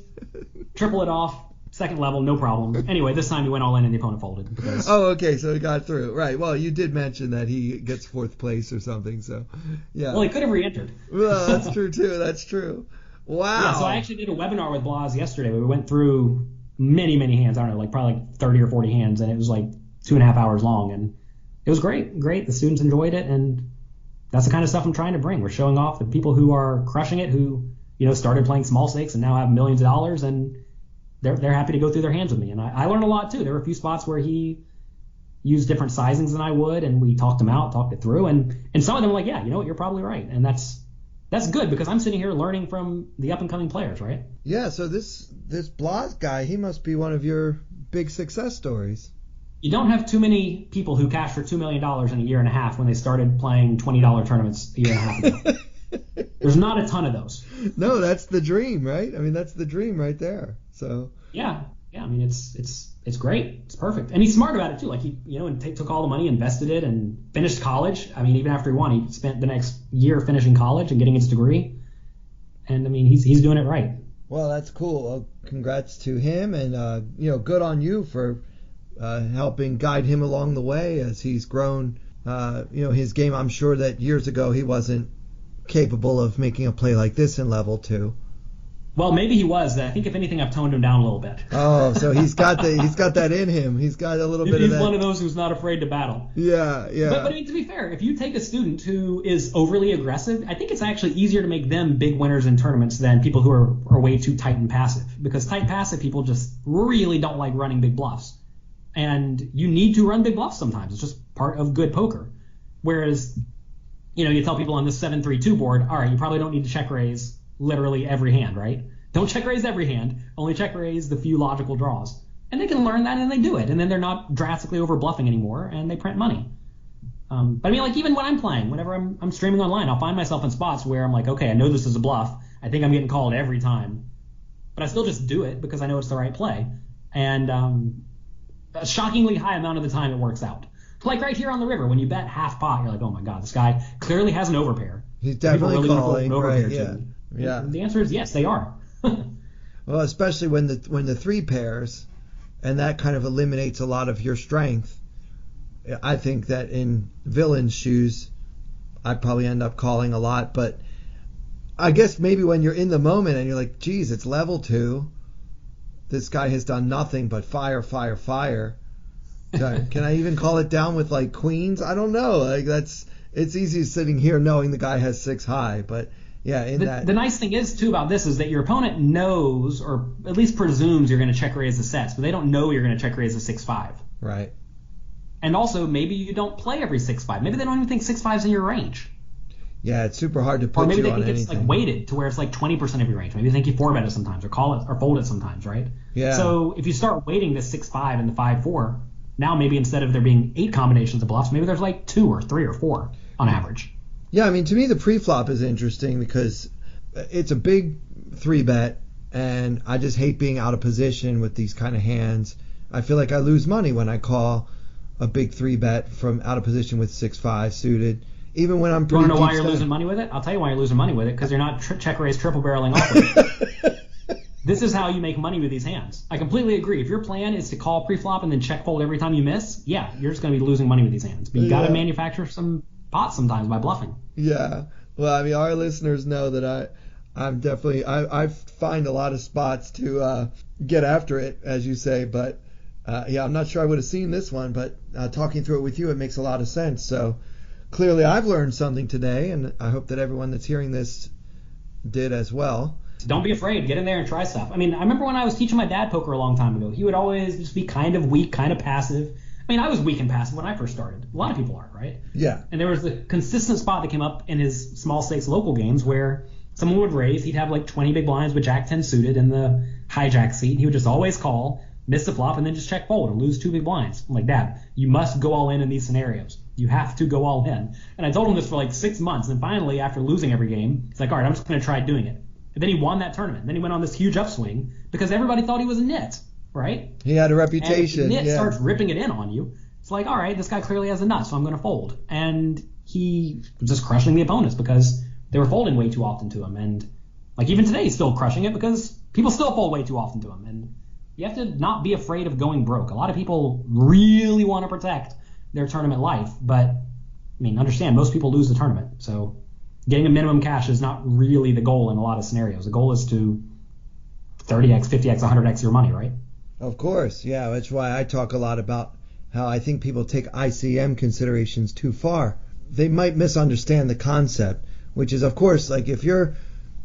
triple it off, second level, no problem. Anyway, this time he went all in and the opponent folded. Because... Oh, okay, so he got through. Right. Well, you did mention that he gets fourth place or something, so yeah. Well, he could have re-entered. Well, that's true too. That's true. Wow. Yeah, so I actually did a webinar with Blas yesterday. We went through many hands. I don't know, like probably like 30 or 40 hands, and it was like 2.5 hours long, and it was great. The students enjoyed it, and that's the kind of stuff I'm trying to bring. We're showing off the people who are crushing it, who started playing small stakes and now have millions of dollars, and they're happy to go through their hands with me. And I learned a lot too. There were a few spots where he used different sizings than I would, and we talked it through, and some of them were like, yeah, you know what, you're probably right, and that's good because I'm sitting here learning from the up and coming players, right? Yeah. So this Blas guy, he must be one of your big success stories. You don't have too many people who cashed for $2 million in a year and a half when they started playing $20 tournaments a year and a half ago. There's not a ton of those. No, that's the dream, right? I mean, that's the dream right there. So yeah. I mean, it's great. It's perfect, and he's smart about it too. Like he, and took all the money, invested it, and finished college. I mean, even after he won, he spent the next year finishing college and getting his degree. And I mean, he's doing it right. Well, that's cool. Well, congrats to him, and good on you for helping guide him along the way as he's grown. His game. I'm sure that years ago he wasn't capable of making a play like this in level 2. Well, maybe he was. I think if anything, I've toned him down a little bit. Oh, so he's got that in him. He's got a little bit of that. He's one of those who's not afraid to battle. Yeah. But I mean, to be fair, if you take a student who is overly aggressive, I think it's actually easier to make them big winners in tournaments than people who are way too tight and passive. Because tight and passive people just really don't like running big bluffs. And you need to run big bluffs sometimes. It's just part of good poker. Whereas, you tell people on this 7-3-2 board, all right, you probably don't need to check raise literally every hand, right? Don't check raise every hand, only check raise the few logical draws. And they can learn that and they do it. And then they're not drastically over bluffing anymore and they print money. But I mean, like even when I'm playing, whenever I'm streaming online, I'll find myself in spots where I'm like, okay, I know this is a bluff. I think I'm getting called every time. But I still just do it because I know it's the right play. And a shockingly high amount of the time it works out. Like right here on the river, when you bet half pot, you're like, oh my God, this guy clearly has an overpair. He's definitely really calling, right? Yeah. The answer is yes, they are. Well, especially when the 3 pairs, and that kind of eliminates a lot of your strength. I think that in Villain's shoes, I'd probably end up calling a lot, but I guess maybe when you're in the moment and you're like, geez, it's level 2. This guy has done nothing but fire. Can I even call it down with like queens? I don't know. Like it's easy sitting here knowing the guy has 6 high, but yeah, the nice thing is too about this is that your opponent knows or at least presumes you're going to check raise the sets, but they don't know you're going to check raise a 6-5. Right. And also maybe you don't play every 6-5. Maybe they don't even think 6-5's in your range. Yeah, it's super hard to put or maybe you they on think anything. It's like weighted to where it's like 20% of your range. Maybe they think you 4-bet it sometimes or call it or fold it sometimes, right? Yeah. So if you start weighting this 6-5 and the 5-4, now maybe instead of there being 8 combinations of bluffs, maybe there's like 2 or 3 or 4 on average. Yeah, I mean, to me the pre-flop is interesting because it's a big 3-bet, and I just hate being out of position with these kind of hands. I feel like I lose money when I call a big 3-bet from out of position with 6-5 suited. Even when I'm pretty. You want to know why you're losing money with it? I'll tell you why you're losing money with it, because you're not check raise triple barreling off with it. This is how you make money with these hands. I completely agree. If your plan is to call pre-flop and then check fold every time you miss, yeah, you're just going to be losing money with these hands. But you got to manufacture some pots sometimes by bluffing. Yeah. Well, I mean, our listeners know that I'm definitely I find a lot of spots to get after it, as you say. But I'm not sure I would have seen this one, but talking through it with you, it makes a lot of sense. So clearly, I've learned something today, and I hope that everyone that's hearing this did as well. Don't be afraid. Get in there and try stuff. I mean, I remember when I was teaching my dad poker a long time ago, he would always just be kind of weak, kind of passive. I mean, I was weak and passive when I first started. A lot of people are, right? Yeah. And there was the consistent spot that came up in his small stakes local games where someone would raise, he'd have like 20 big blinds with Jack-10 suited in the hijack seat. He would just always call, miss the flop, and then just check fold and lose 2 big blinds. I'm like, Dad, you must go all in these scenarios. You have to go all in. And I told him this for like 6 months. And finally, after losing every game, he's like, all right, I'm just going to try doing it. And then he won that tournament. Then he went on this huge upswing because everybody thought he was a nit, right? He had a reputation. And if the nit starts ripping it in on you, it's like, all right, this guy clearly has a nut, so I'm going to fold. And he was just crushing the opponents because they were folding way too often to him. And like even today, he's still crushing it because people still fold way too often to him. And you have to not be afraid of going broke. A lot of people really want to protect their tournament life, but I mean, understand, most people lose the tournament. So getting a minimum cash is not really the goal in a lot of scenarios. The goal is to 30x, 50x, 100x your money, right? Of course, yeah. That's why I talk a lot about how I think people take ICM considerations too far. They might misunderstand the concept, which is, of course, like if you're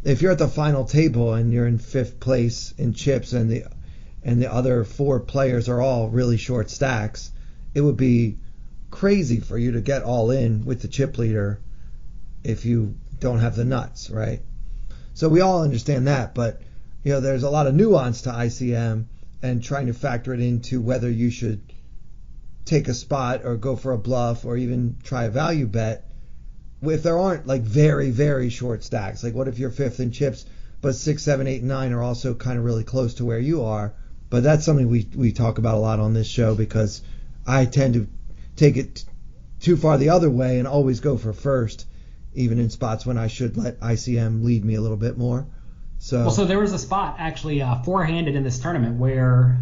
at the final table and you're in 5th place in chips and the other 4 players are all really short stacks, it would be crazy for you to get all in with the chip leader if you don't have the nuts, right? So we all understand that, but there's a lot of nuance to ICM and trying to factor it into whether you should take a spot or go for a bluff or even try a value bet if there aren't like very, very short stacks. Like what if you're 5th in chips, but 6, 7, 8, and 9 are also kind of really close to where you are? But that's something we talk about a lot on this show because I tend to take it too far the other way and always go for first, even in spots when I should let ICM lead me a little bit more. So there was a spot actually four-handed in this tournament where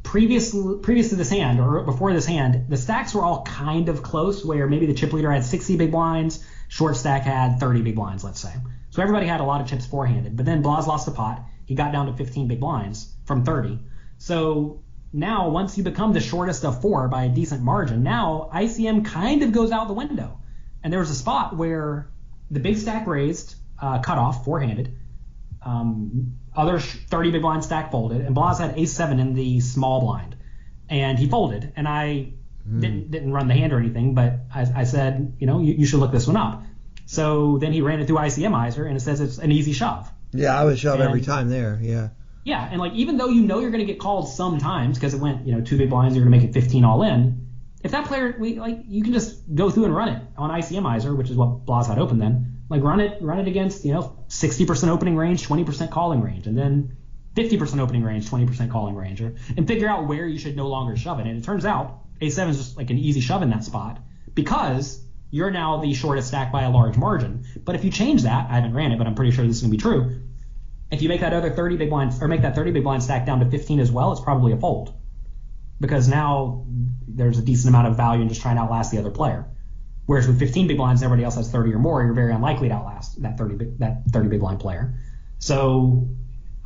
previous to this hand or before this hand, the stacks were all kind of close where maybe the chip leader had 60 big blinds, short stack had 30 big blinds, let's say. So everybody had a lot of chips four-handed, but then Blas lost the pot. He got down to 15 big blinds from 30. So now once you become the shortest of 4 by a decent margin, now ICM kind of goes out the window. And there was a spot where the big stack raised, cut off, four-handed. Other 30 big blind stack folded, and Blas had ace-7 in the small blind, and he folded. And I didn't run the hand or anything, but I said, you should look this one up. So then he ran it through ICMizer, and it says it's an easy shove. Yeah, I would shove every time there. Yeah. Yeah, and like even though you're going to get called sometimes because it went 2 big blinds, you're going to make it 15 all in. If that player, you can just go through and run it on ICMizer, which is what Blas had open then. Like run it against 60% opening range, 20% calling range, and then 50% opening range, 20% calling range, and figure out where you should no longer shove it. And it turns out A7 is just like an easy shove in that spot because you're now the shortest stack by a large margin. But if you change that, I haven't ran it, but I'm pretty sure this is going to be true. If you make that other 30 big blind or make that 30 big blind stack down to 15 as well, it's probably a fold because now there's a decent amount of value in just trying to outlast the other player. Whereas with 15 big blinds, everybody else has 30 or more, you're very unlikely to outlast that 30 big blind player. So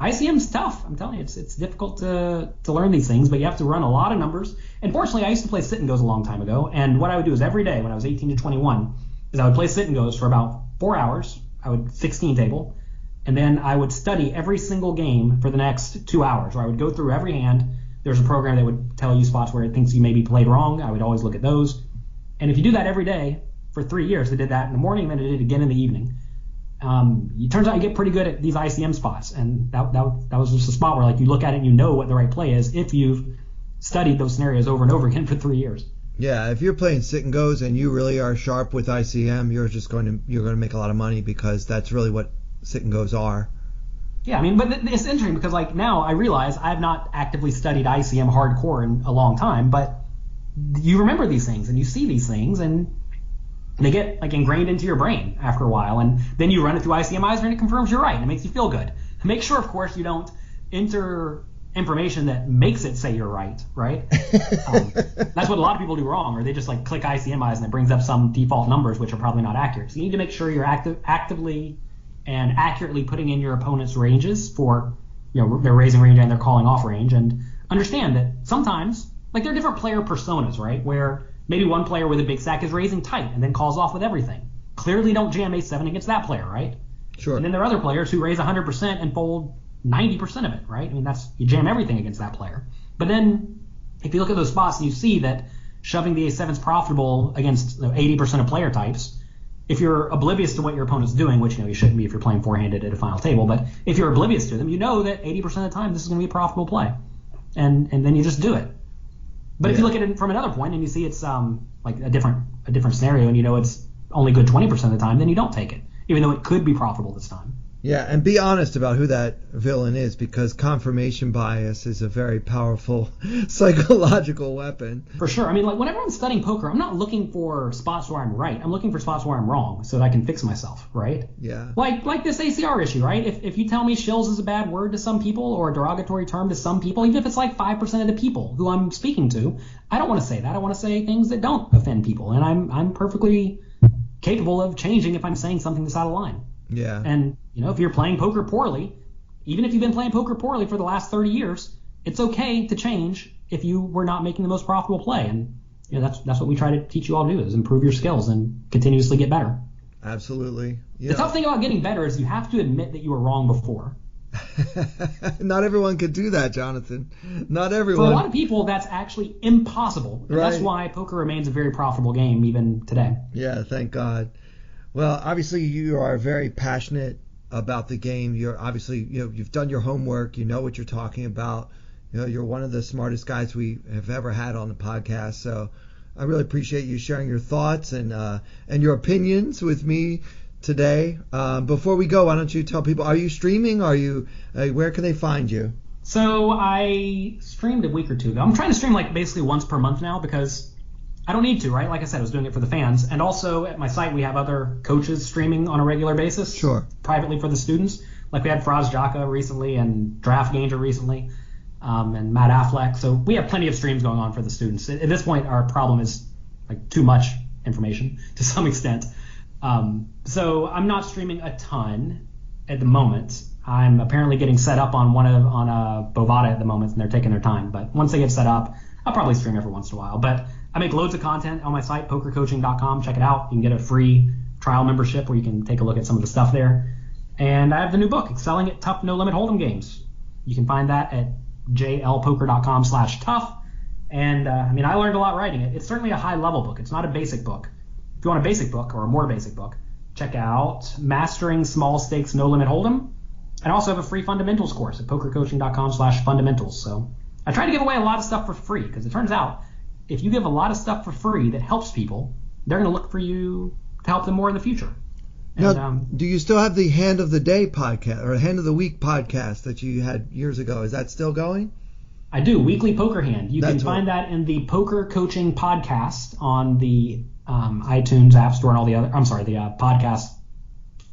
ICM's tough. I'm telling you, it's difficult to learn these things, but you have to run a lot of numbers. And fortunately, I used to play sit and goes a long time ago, and what I would do is every day when I was 18 to 21 is I would play sit and goes for about 4 hours. I would 16 table, and then I would study every single game for the next 2 hours, or I would go through every hand. There's a program that would tell you spots where it thinks you maybe played wrong. I would always look at those. And if you do that every day for 3 years, they did that in the morning, then they did it again in the evening. It turns out you get pretty good at these ICM spots, and that was just a spot where like you look at it and you know what the right play is if you've studied those scenarios over and over again for 3 years. Yeah, if you're playing sit and goes and you really are sharp with ICM, you're going to make a lot of money because that's really what sit and goes are. Yeah, I mean, but it's interesting because like now I realize I have not actively studied ICM hardcore in a long time, but you remember these things and you see these things and they get like ingrained into your brain after a while, and then you run it through ICMizer and it confirms you're right and it makes you feel good. Make sure, of course, you don't enter information that makes it say you're right? That's what a lot of people do wrong, or they just like click ICMize and it brings up some default numbers which are probably not accurate. So you need to make sure you're actively and accurately putting in your opponent's ranges for their raising range and their calling off range, and understand that sometimes like there are different player personas, right? Where maybe one player with a big stack is raising tight and then calls off with everything. Clearly don't jam ace-7 against that player, right? Sure. And then there are other players who raise 100% and fold 90% of it, right? I mean, you jam everything against that player. But then if you look at those spots and you see that shoving the ace-7 is profitable against 80% of player types, if you're oblivious to what your opponent's doing, which you shouldn't be if you're playing four-handed at a final table, but if you're oblivious to them, you know that 80% of the time this is going to be a profitable play. And then you just do it. But if you look at it from another point and you see it's like a different scenario and it's only good 20% of the time, then you don't take it, even though it could be profitable this time. Yeah, and be honest about who that villain is, because confirmation bias is a very powerful psychological weapon. For sure. I mean, like, whenever I'm studying poker, I'm not looking for spots where I'm right. I'm looking for spots where I'm wrong so that I can fix myself, right? Yeah. Like this ACR issue, right? If you tell me shills is a bad word to some people or a derogatory term to some people, even if it's like 5% of the people who I'm speaking to, I don't want to say that. I want to say things that don't offend people, and I'm perfectly capable of changing if I'm saying something that's out of line. Yeah. And, if you're playing poker poorly, even if you've been playing poker poorly for the last 30 years, it's okay to change if you were not making the most profitable play. And, that's what we try to teach you all to do, is improve your skills and continuously get better. Absolutely. Yeah. The tough thing about getting better is you have to admit that you were wrong before. Not everyone could do that, Jonathan. Not everyone. For a lot of people, that's actually impossible. And Right. That's why poker remains a very profitable game even today. Yeah, thank God. Well, obviously you are very passionate about the game. You're obviously, you've done your homework. You know what you're talking about. You're one of the smartest guys we have ever had on the podcast. So I really appreciate you sharing your thoughts and your opinions with me today. Before we go, why don't you tell people, are you streaming? Where can they find you? So I streamed a week or two ago. I'm trying to stream like basically once per month now because I don't need to, right? Like I said, I was doing it for the fans. And also at my site, we have other coaches streaming on a regular basis. Sure. Privately for the students. Like we had Faraz Jaka recently and Draft Ganger recently, and Matt Affleck. So we have plenty of streams going on for the students. At this point, our problem is like too much information to some extent. So I'm not streaming a ton at the moment. I'm apparently getting set up on a Bovada at the moment, and they're taking their time. But once they get set up, I'll probably stream every once in a while. But I make loads of content on my site, pokercoaching.com. Check it out. You can get a free trial membership where you can take a look at some of the stuff there. And I have the new book, Excelling at Tough No Limit Hold'em Games. You can find that at jlpoker.com/tough. And I learned a lot writing it. It's certainly a high-level book. It's not a basic book. If you want a basic book or a more basic book, check out Mastering Small Stakes No Limit Hold'em. I also have a free fundamentals course at pokercoaching.com/fundamentals. So I try to give away a lot of stuff for free because it turns out if you give a lot of stuff for free that helps people, they're going to look for you to help them more in the future. And, now, do you still have the Hand of the Day podcast or Hand of the Week podcast that you had years ago? Is that still going? I do. Weekly Poker Hand. You can That's find that in the Poker Coaching podcast on the iTunes App Store and all the other. I'm sorry, the podcast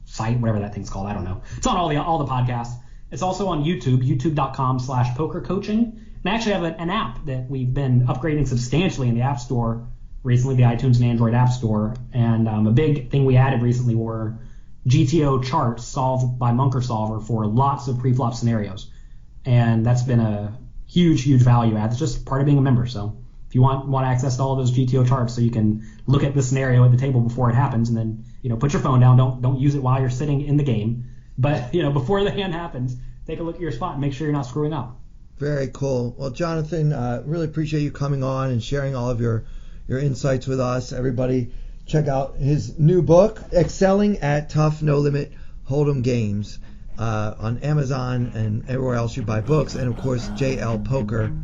site, whatever that thing's called. I don't know. It's on all the podcasts. It's also on YouTube, youtube.com/pokercoaching. And I actually have an app that we've been upgrading substantially in the App Store recently, the iTunes and Android App Store. And a big thing we added recently were GTO charts solved by Munker Solver for lots of pre-flop scenarios. And that's been a huge, huge value add. It's just part of being a member. So if you want access to all of those GTO charts so you can look at the scenario at the table before it happens and then, put your phone down. Don't use it while you're sitting in the game. But, before the hand happens, take a look at your spot and make sure you're not screwing up. Very cool. Well, Jonathan, really appreciate you coming on and sharing all of your insights with us. Everybody, check out his new book, Excelling at Tough No Limit Hold'em Games, on Amazon and everywhere else you buy books, and of course jlpoker.com.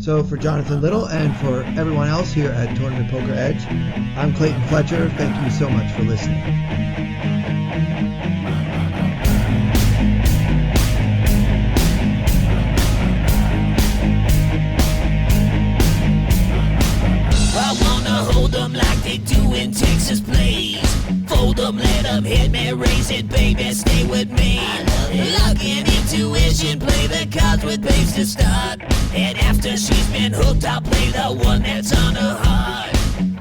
So for Jonathan Little and for everyone else here at Tournament Poker Edge, I'm Clayton Fletcher. Thank you so much for listening. Hold 'em like they do in Texas, please. Fold 'em, let 'em hit me, raise it, baby, stay with me. Luck and intuition, play the cards with babes to start. And after she's been hooked, I'll play the one that's on her heart.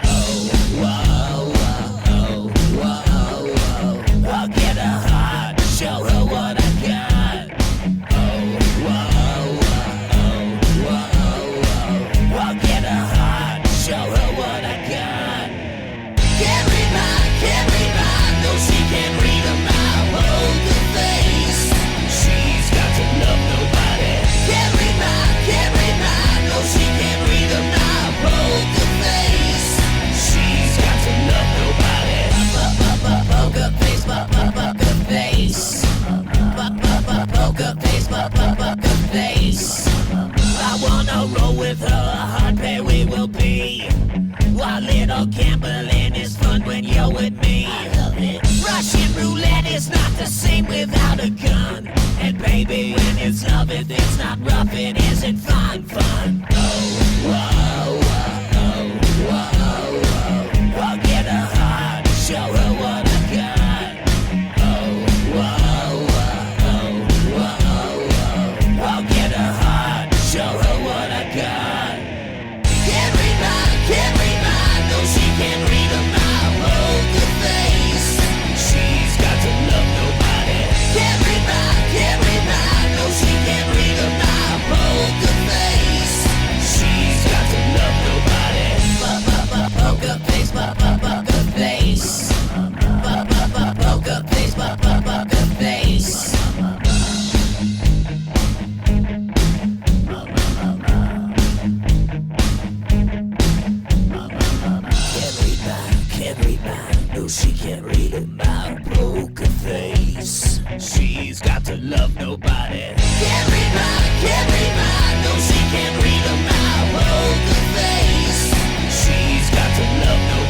Oh, whoa, whoa, whoa, whoa. I'll get her heart, show her what I got. Oh, whoa, whoa, whoa, whoa. I'll get her heart, show her what I got. Carry mine, no she can't read a mile. Poker face, she's got to love nobody. Carry mine, no she can't read a mile. Poker face, she's got to love nobody. Poker face, poker face. Poker face, poker face. I wanna roll with her, a hard pair we will be. While little gambling is fun when you're with me. I love it. Russian roulette is not the same without a gun. And baby, when it's love, if it's not rough, it isn't fun. Oh, whoa, whoa, whoa, whoa. I'll get her heart, show her what I got. Oh, whoa, whoa, whoa, whoa. I'll get her heart, show her what I got. Can't read mine, no, she can't read my poker face. She's got to love nobody. Can't read mine, no, she can't read my poker face. She's got to love nobody. Poker face, poker face. Poker face, poker face. Can't read mine, no, she can't read my poker face. She's got to love nobody. Can't read mine, no, she can't read my poker face. She's got to love nobody.